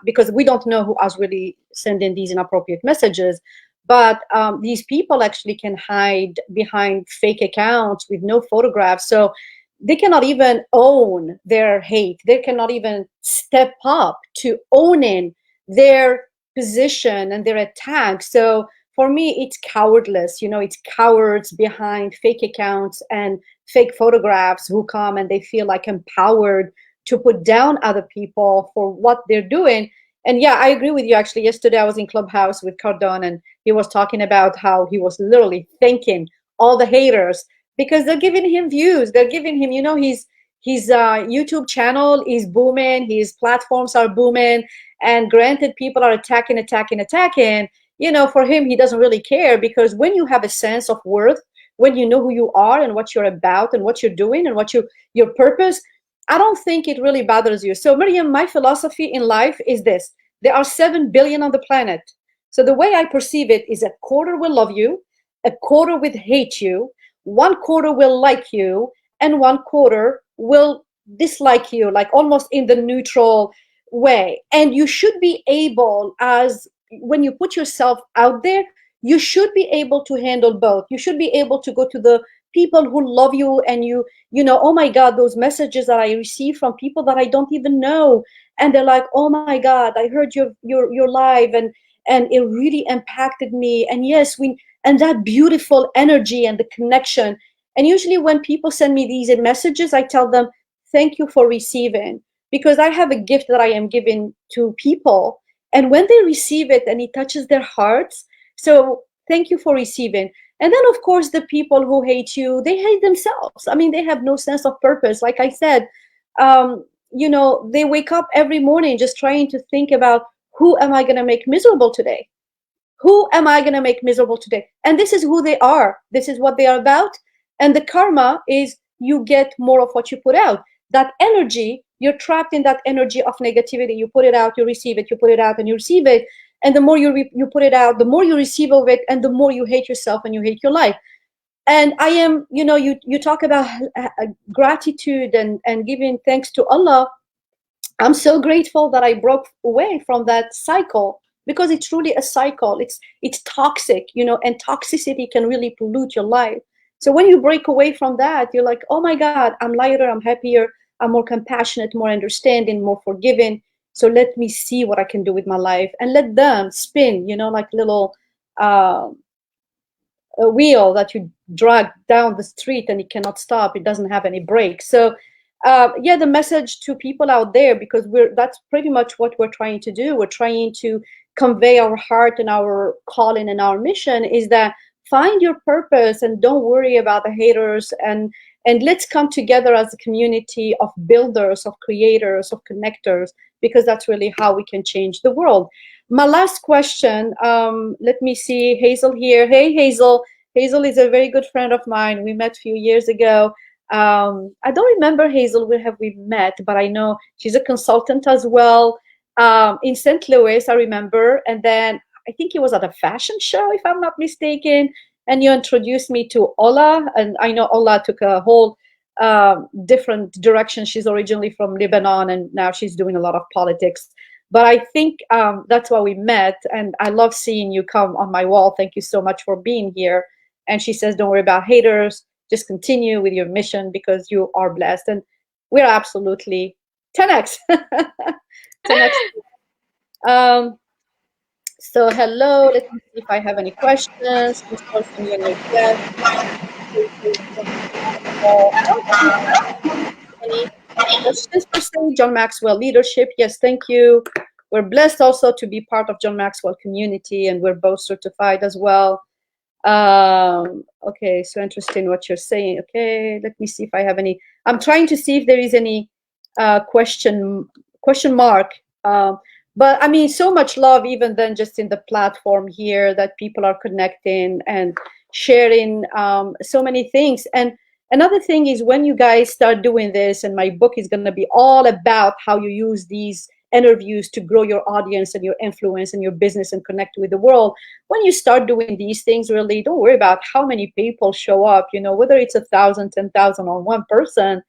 because we don't know who is really sending these inappropriate messages. But these people actually can hide behind fake accounts with no photographs. So they cannot even own their hate. They cannot even step up to owning their position and their attack. So for me, it's cowardless. It's cowards behind fake accounts and fake photographs who come and they feel like empowered to put down other people for what they're doing. And yeah, I agree with you. Actually, yesterday I was in Clubhouse with Cardone, and he was talking about how he was literally thanking all the haters, because they're giving him views. They're giving him, his YouTube channel is booming. His platforms are booming. And granted, people are attacking, attacking, attacking. For him, he doesn't really care, because when you have a sense of worth, when you know who you are and what you're about and what you're doing and your purpose, I don't think it really bothers you. So, Miriam, my philosophy in life is this: there are 7 billion on the planet. So, the way I perceive it is a quarter will love you, a quarter will hate you, one quarter will like you, and one quarter will dislike you, like almost in the neutral way. And you should be able, as when you put yourself out there, you should be able to handle both. You should be able to go to the people who love you, and oh my God, those messages that I receive from people that I don't even know, and they're like, oh my God, I heard your live, and it really impacted me. And yes, and that beautiful energy and the connection. And usually when people send me these messages, I tell them, thank you for receiving, because I have a gift that I am giving to people. And when they receive it and it touches their hearts, so thank you for receiving. And then, of course, the people who hate you, they hate themselves. I mean, they have no sense of purpose. Like I said, they wake up every morning just trying to think about, who am I going to make miserable today? Who am I going to make miserable today? And this is who they are. This is what they are about. And the karma is, you get more of what you put out. That energy, you're trapped in that energy of negativity. You put it out, you receive it, you put it out, and you receive it. And the more you put it out, the more you receive of it, and the more you hate yourself and you hate your life. And I am, you talk about gratitude and giving thanks to Allah. I'm so grateful that I broke away from that cycle, because it's truly a cycle. It's toxic, and toxicity can really pollute your life. So when you break away from that, you're like, oh my God, I'm lighter, I'm happier, I'm more compassionate, more understanding, more forgiving. So let me see what I can do with my life, and let them spin, like little uh, a wheel that you drag down the street, and it cannot stop. It doesn't have any brakes. So yeah, the message to people out there, because that's pretty much what we're trying to do. We're trying to convey our heart and our calling and our mission, is that find your purpose and don't worry about the haters, and let's come together as a community of builders, of creators, of connectors, because that's really how we can change the world. My last question, let me see, Hazel here. Hey, Hazel. Hazel is a very good friend of mine. We met a few years ago. I don't remember, Hazel, where have we met, but I know she's a consultant as well, in St. Louis, I remember. And then I think it was at a fashion show, if I'm not mistaken. And you introduced me to Ola, and I know Ola took a whole different direction. She's originally from Lebanon, and now she's doing a lot of politics. But I think that's why we met, and I love seeing you come on my wall. Thank you so much for being here. And she says, don't worry about haters. Just continue with your mission, because you are blessed. And we're absolutely 10x. 10x. Um, so hello, let me see if I have any questions. Please welcome you and your guest. Any questions per se? John Maxwell leadership. Yes, thank you. We're blessed also to be part of John Maxwell community, and we're both certified as well. Okay, so interesting what you're saying. Okay, let me see if I have any. I'm trying to see if there is any question mark. But I mean, so much love, even then, just in the platform here, that people are connecting and sharing so many things. And another thing is, when you guys start doing this, and my book is going to be all about how you use these interviews to grow your audience and your influence and your business and connect with the world. When you start doing these things, really don't worry about how many people show up, whether it's 1,000, 10,000, or one person.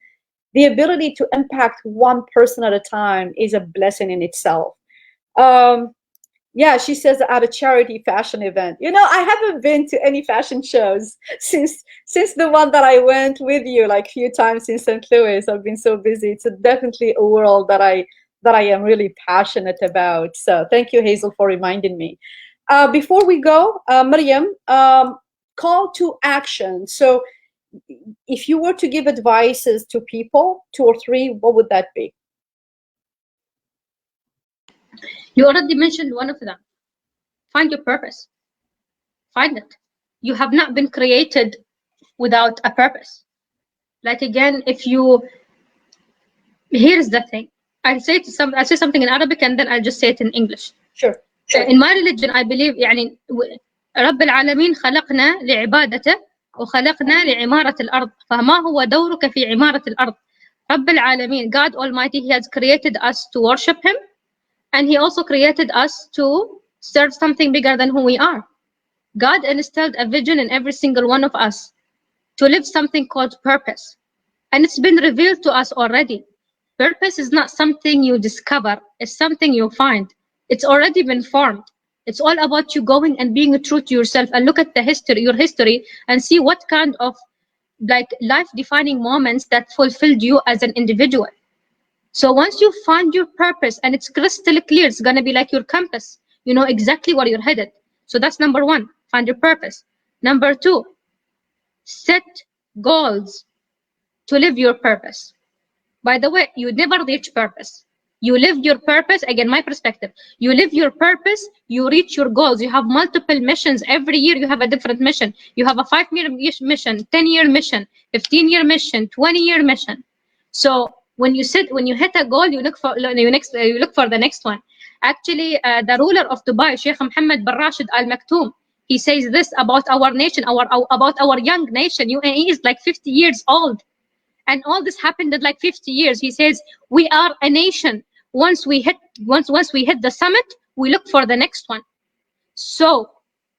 The ability to impact one person at a time is a blessing in itself. um, yeah, she says at a charity fashion event. I haven't been to any fashion shows since the one that I went with you like a few times in St. Louis. I've been so busy. It's definitely a world that I am really passionate about. So thank you, Hazel, for reminding me. Before we go, Maryam, call to action. So if you were to give advices to people, two or three, what would that be? You already mentioned one of them. Find your purpose. Find it. You have not been created without a purpose. Like again, if you here's the thing. I say something in Arabic and then I'll just say it in English. Sure. In my religion I believe يعني رب العالمين خلقنا لعبادته وخلقنا لعمارة الأرض. فما هو دورك في عمارة الأرض؟ رب العالمين, God Almighty, He has created us to worship Him, and He also created us to serve something bigger than who we are. God instilled a vision in every single one of us to live something called purpose. And it's been revealed to us already. Purpose is not something you discover, it's something you find. It's already been formed. It's all about you going and being true to yourself and look at your history, and see what kind of like life defining moments that fulfilled you as an individual. So once you find your purpose and it's crystal clear, it's going to be like your compass. You know exactly where you're headed. So that's number one, find your purpose. Number two, set goals to live your purpose. By the way, you never reach purpose. You live your purpose. Again, my perspective. You live your purpose, you reach your goals. You have multiple missions. Every year you have a different mission. You have a 5-year mission, 10-year mission, 15-year mission, 20-year mission. So when you hit a goal, you look for the next one. Actually, the ruler of Dubai, Sheikh Mohammed bin Rashid Al Maktoum, he says this about our nation, about our young nation. UAE is like 50 years old. And all this happened in like 50 years. He says we are a nation. Once we hit the summit, we look for the next one. So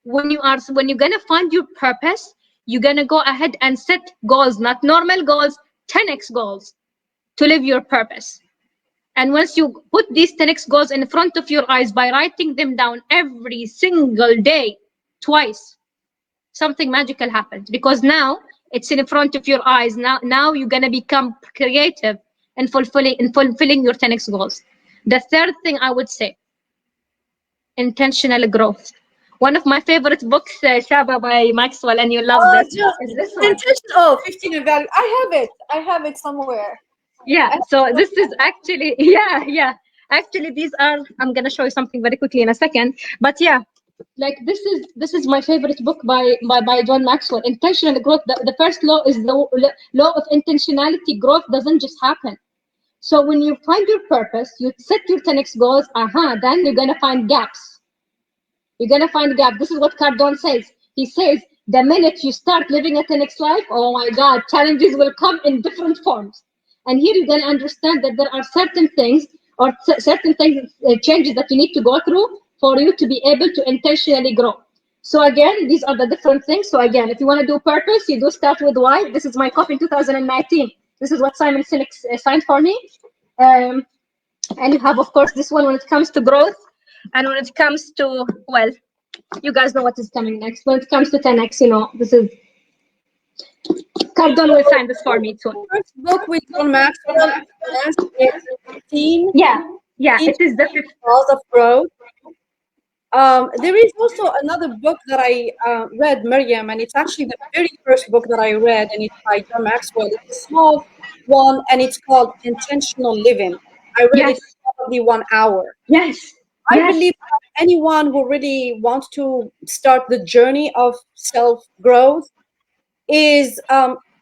when you're gonna find your purpose, you're gonna go ahead and set goals, not normal goals, 10x goals to live your purpose. And once you put these 10x goals in front of your eyes by writing them down every single day, twice, something magical happens, because now it's in front of your eyes. Now you're gonna become creative and fulfilling your 10x goals. The third thing I would say, intentional growth. One of my favorite books, Shaba by Maxwell, and you love Oh, this, is this one. oh, 15 and value. I have it somewhere. Yeah, so this is actually yeah, actually these are, I'm gonna show you something very quickly in a second, but yeah, like this is my favorite book by John Maxwell. Intentional growth. The first law is the law of intentionality. Growth doesn't just happen. So when you find your purpose, you set your 10x goals, then you're gonna find gaps. You're gonna find gaps. This is what Cardone says. He says the minute you start living a 10x life, oh my God, challenges will come in different forms. And here you're gonna understand that there are certain things or certain things, changes that you need to go through for you to be able to intentionally grow. So again, these are the different things. So again, if you want to do purpose, you do start with why. This is my copy in 2019. This is what Simon Sinek signed for me. And you have, of course, this one when it comes to growth. And when it comes to, well, you guys know what is coming next. When it comes to 10x, this is, Cardone will sign this for me too. First book with John Maxwell is 15. Yeah, it is the fifth. Laws of Growth. There is also another book that I read, Maryam, and it's actually the very first book that I read, and it's by John Maxwell. It's a small one, and it's called Intentional Living. I read it in probably 1 hour. Yes. I believe that anyone who really wants to start the journey of self-growth is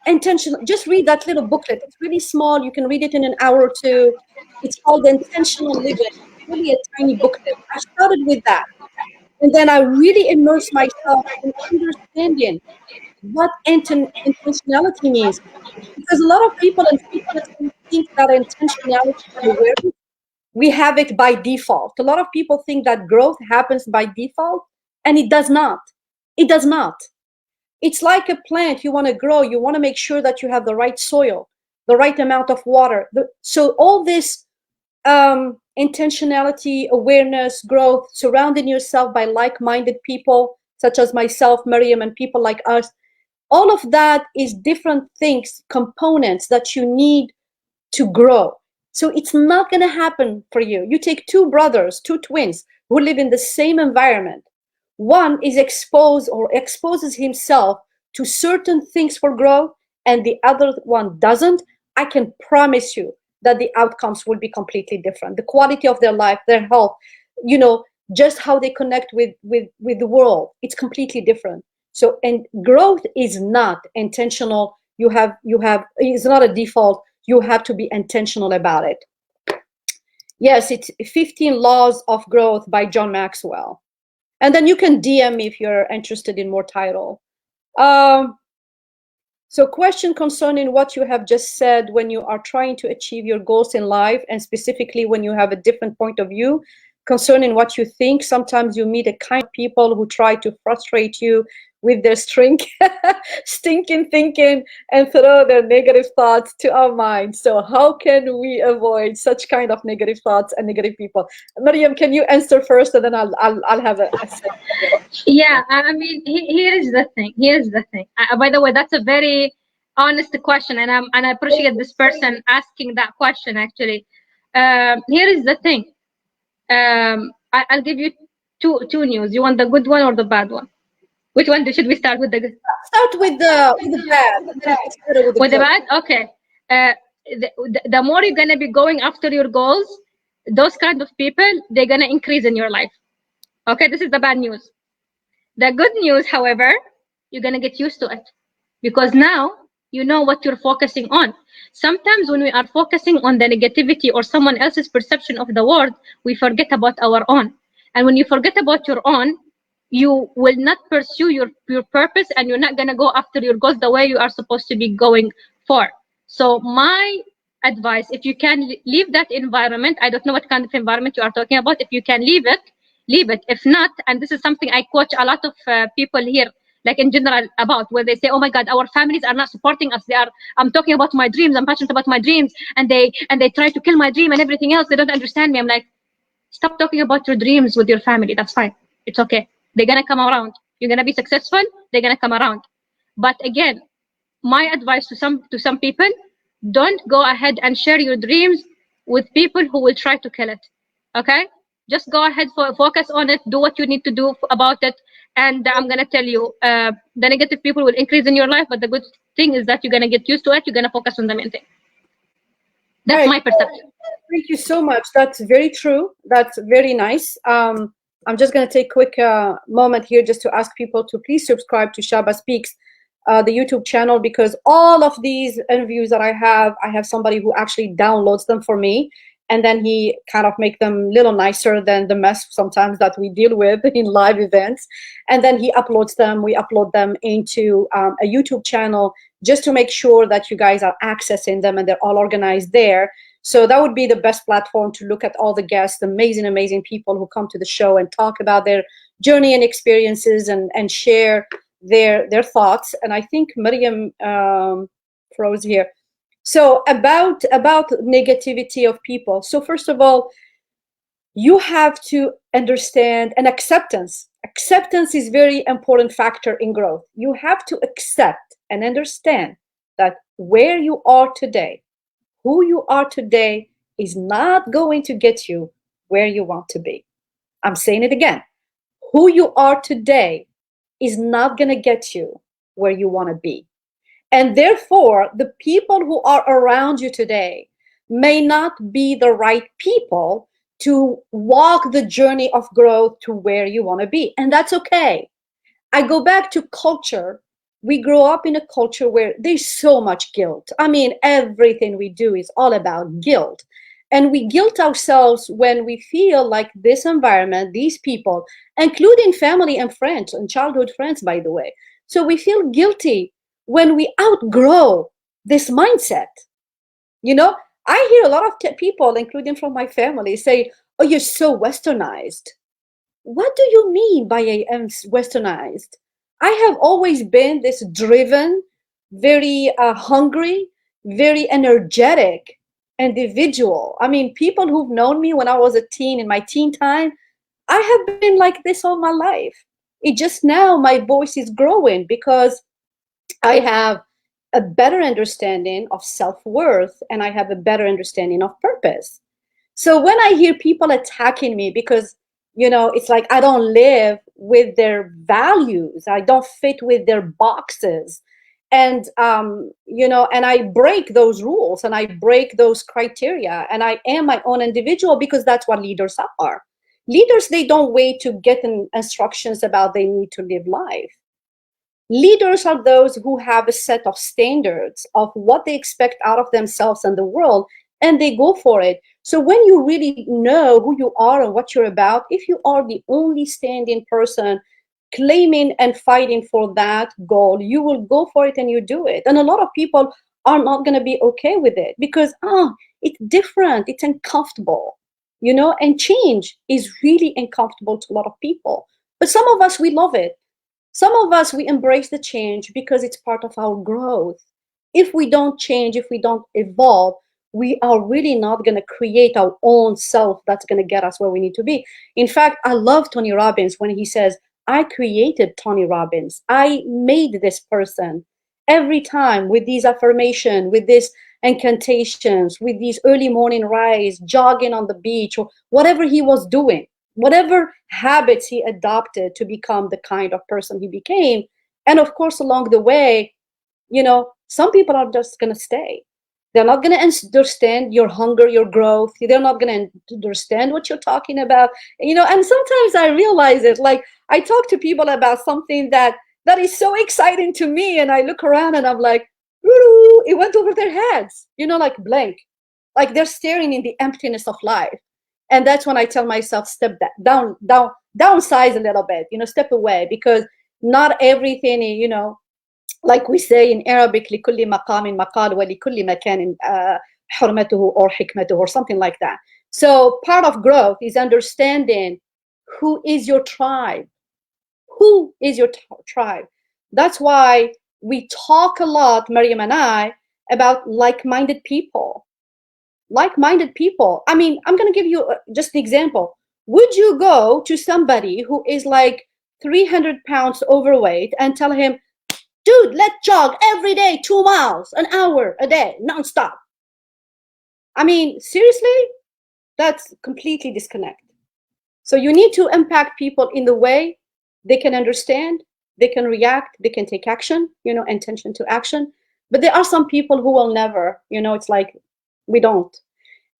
intentional. Just read that little booklet. It's really small. You can read it in an hour or two. It's called Intentional Living. It's really a tiny booklet. I started with that. And then I really immersed myself in understanding what intentionality means. Because a lot of people, unfortunately, think that intentionality is awareness, We have it by default. A lot of people think that growth happens by default, and it does not. It does not. It's like a plant. You want to grow, you want to make sure that you have the right soil, the right amount of water. So all this intentionality, awareness, growth, surrounding yourself by like-minded people such as myself, Maryam, and people like us, all of that is different things, components that you need to grow. So it's not going to happen for you. You take two brothers, two twins who live in the same environment. One is exposed or exposes himself to certain things for growth, and the other one doesn't. I can promise you that the outcomes will be completely different. The quality of their life, their health, you know, just how they connect with the world, it's completely different. So, and growth is not intentional. You have it's not a default. You have to be intentional about it. Yes, it's 15 Laws of Growth by John Maxwell. And then you can DM me if you're interested in more title. Um, so question concerning what you have just said, when you are trying to achieve your goals in life, and specifically when you have a different point of view concerning what you think, sometimes you meet a kind of people who try to frustrate you with their stinking thinking and throw their negative thoughts to our mind. So how can we avoid such kind of negative thoughts and negative people? Maryam, can you answer first, and then I'll have a say. Yeah, I mean, here is the thing. Here's the thing. By the way, that's a very honest question, and I appreciate this person asking that question. Actually, here is the thing. I'll give you two news. You want the good one or the bad one? Which one should we start with? The good? Start with the bad, and then it gets better with the With the good. bad? Okay. The more you're gonna be going after your goals, those kind of people, they're gonna increase in your life. Okay, this is the bad news. The good news, however, you're going to get used to it because now you know what you're focusing on. Sometimes when we are focusing on the negativity or someone else's perception of the world, we forget about our own. And when you forget about your own, you will not pursue your purpose, and you're not going to go after your goals the way you are supposed to be going for. So my advice, if you can leave that environment, I don't know what kind of environment you are talking about. If you can leave it, leave it. If not, and this is something I coach a lot of people here, like in general, about where they say, oh my god, our families are not supporting us. They are, I'm talking about my dreams, I'm passionate about my dreams, and they try to kill my dream and everything else. They don't understand me. I'm like, stop talking about your dreams with your family. That's fine. It's okay. They're gonna come around. You're gonna be successful, they're gonna come around. But again, my advice to some people, don't go ahead and share your dreams with people who will try to kill it. Okay, just go ahead, focus on it, do what you need to do about it. And I'm gonna tell you, the negative people will increase in your life, but the good thing is that you're gonna get used to it. You're gonna focus on the main thing. All That's right. my perception. Thank you so much. That's very true. That's very nice. I'm just going to take a quick moment here just to ask people to please subscribe to Shaba Speaks, the YouTube channel, because all of these interviews that I have somebody who actually downloads them for me, and then he kind of make them a little nicer than the mess sometimes that we deal with in live events. And then he uploads them. We upload them into a YouTube channel just to make sure that you guys are accessing them and they're all organized there. So that would be the best platform to look at all the guests, amazing, amazing people who come to the show and talk about their journey and experiences, and share their thoughts. And I think Maryam froze here. So about negativity of people. So first of all, you have to understand, and acceptance. Acceptance is very important factor in growth. You have to accept and understand that where you are today, who you are today, is not going to get you where you want to be. I'm saying it again. Who you are today is not going to get you where you want to be. And therefore, the people who are around you today may not be the right people to walk the journey of growth to where you want to be. And that's okay. I go back to culture. We grow up in a culture where there's so much guilt. I mean, everything we do is all about guilt. And we guilt ourselves when we feel like this environment, these people, including family and friends and childhood friends, by the way. So we feel guilty when we outgrow this mindset. You know, I hear a lot of people, including from my family, say, "Oh, you're so westernized." What do you mean by I am westernized? I have always been this driven, very hungry, very energetic individual. I mean, people who've known me when I was a teen, in my teen time, I have been like this all my life. It just now my voice is growing because I have a better understanding of self-worth and I have a better understanding of purpose. So when I hear people attacking me because, it's like I don't live with their values, I don't fit with their boxes, and and I break those rules and I break those criteria, and I am my own individual because that's what leaders are. Leaders, they don't wait to get instructions about they need to live life. Leaders are those who have a set of standards of what they expect out of themselves and the world, and they go for it. So when you really know who you are and what you're about, if you are the only standing person claiming and fighting for that goal, you will go for it and you do it. And a lot of people are not going to be okay with it because, it's different, it's uncomfortable, and change is really uncomfortable to a lot of people. But some of us, we love it. Some of us, we embrace the change because it's part of our growth. If we don't change, if we don't evolve, we are really not going to create our own self that's going to get us where we need to be. In fact, I love Tony Robbins when he says, I created Tony Robbins. I made this person. Every time with these affirmation, with these incantations, with these early morning rise, jogging on the beach, or whatever he was doing, whatever habits he adopted to become the kind of person he became. And of course, along the way, some people are just going to stay. They're not going to understand your hunger, your growth. They're not going to understand what you're talking about. And sometimes I realize it. Like, I talk to people about something that is so exciting to me, and I look around and I'm like, "Ooh," it went over their heads, like blank, like they're staring in the emptiness of life. And that's when I tell myself, step down, downsize a little bit, step away, because not everything, like we say in Arabic, لكل مقام مقال ولكل مكان حرمته or حكمته or something like that. So part of growth is understanding who is your tribe. Who is your tribe? That's why we talk a lot, Maryam and I, about like-minded people. Like-minded people. I mean, I'm going to give you just an example. Would you go to somebody who is like 300 pounds overweight and tell him, dude, let's jog every day 2 miles, an hour a day, nonstop? I mean, seriously? That's completely disconnect. So you need to impact people in the way they can understand, they can react, they can take action, intention to action. But there are some people who will never, it's like, we don't.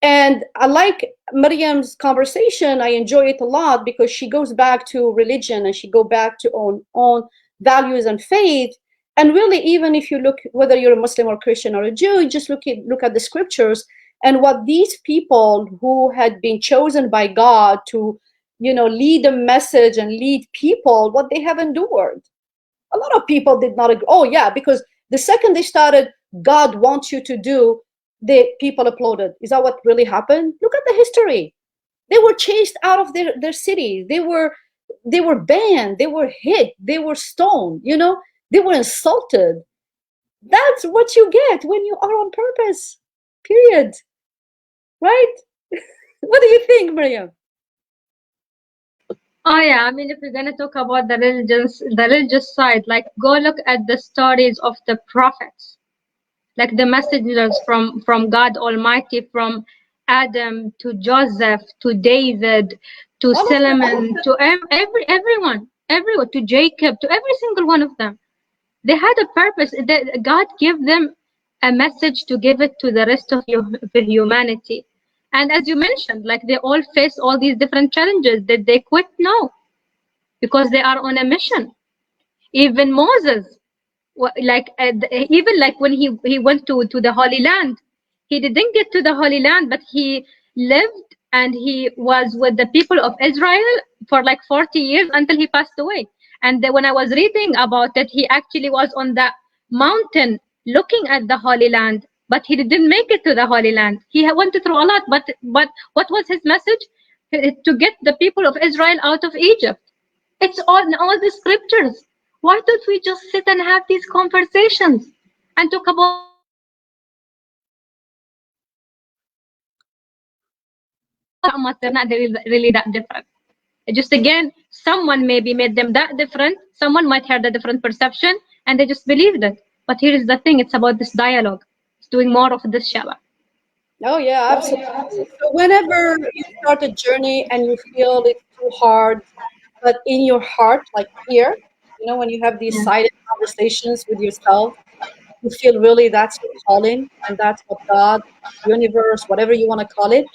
And I like Maryam's conversation. I enjoy it a lot because she goes back to religion and she go back to own values and faith. And really, even if you look, whether you're a Muslim or Christian or a Jew, you just look at the scriptures and what these people who had been chosen by God to, lead a message and lead people, what they have endured. A lot of people did not agree. Oh yeah, because the second they started, God wants you to do, the people applauded. Is that what really happened? Look at the history. They were chased out of their cities. They were banned. They were hit. They were stoned. They were insulted. That's what you get when you are on purpose. Period. Right? What do you think, Maryam? Oh yeah, I mean, if we're gonna talk about the religious side, like go look at the stories of the prophets, like the messengers from God Almighty, from Adam to Joseph to David to All of them. Solomon to everyone to Jacob, to every single one of them. They had a purpose. God gave them a message to give it to the rest of the humanity. And as you mentioned, like they all face all these different challenges. Did they quit? No, because they are on a mission. Even Moses, even like when he went to the Holy Land, he didn't get to the Holy Land, but he lived and he was with the people of Israel for like 40 years until he passed away. And then when I was reading about it, he actually was on the mountain looking at the Holy Land but he didn't make it to the Holy Land. He went through a lot, but what was his message? To get the people of Israel out of Egypt. It's all the scriptures. Why don't we just sit and have these conversations and talk about the Bible and not about Muhammad? They're not really that different. Just again, someone maybe made them that different. Someone might have a different perception, and they just believed it. But here is the thing: it's about this dialogue. It's doing more of this, Shaba. Oh, yeah, absolutely. So whenever you start a journey and you feel it's too hard, but in your heart, like here, when you have these silent conversations with yourself, you feel really that's your calling and that's what God, universe, whatever you want to call it,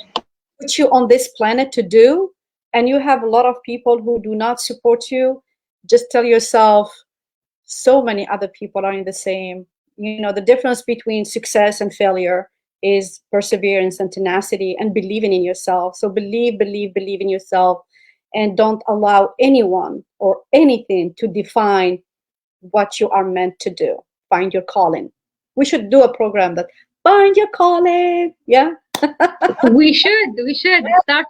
put you on this planet to do. And you have a lot of people who do not support you. Just tell yourself, so many other people are in the same. The difference between success and failure is perseverance and tenacity and believing in yourself. So believe in yourself, and don't allow anyone or anything to define what you are meant to do. Find your calling. We should do a program that find your calling. Yeah. We should start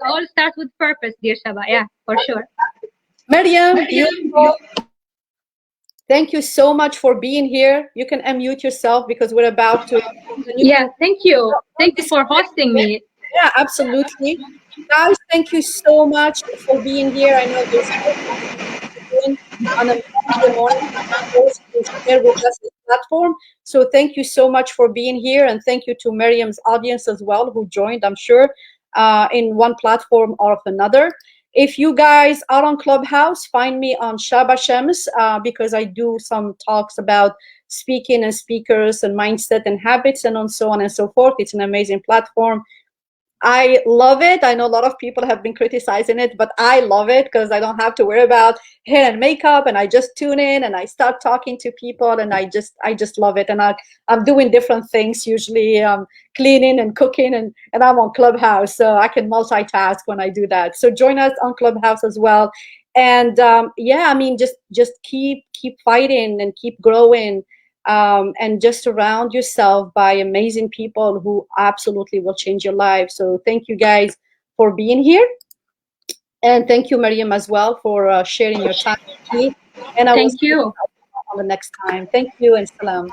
with purpose, dear Shaba. Yeah, for sure. Maryam, beautiful. Thank you so much for being here. You can unmute yourself because we're about to, and you Yeah, can thank you. Thank you for disconnect. hosting me. Yeah, absolutely. Guys, thank you so much for being here. I know there's so much doing on a Monday morning, of course, to share with us this platform. So thank you so much for being here, and thank you to Miriam's audience as well who joined, I'm sure, in one platform or of another. If you guys are on Clubhouse, find me on Shaba Shams because I do some talks about speaking and speakers and mindset and habits and so on and so forth. It's an amazing platform. I love it. I know a lot of people have been criticizing it, but I love it because I don't have to worry about hair and makeup, and I just tune in and I start talking to people, and I just love it. And I'm doing different things usually, cleaning and cooking, and I'm on Clubhouse, so I can multitask when I do that. So join us on Clubhouse as well. And yeah, I mean, just keep fighting and keep growing, and just surround yourself by amazing people who absolutely will change your life. So thank you guys for being here, and thank you, Maryam, as well for sharing your time with me. And I will Thank see you you. on the next time. Thank you and salam.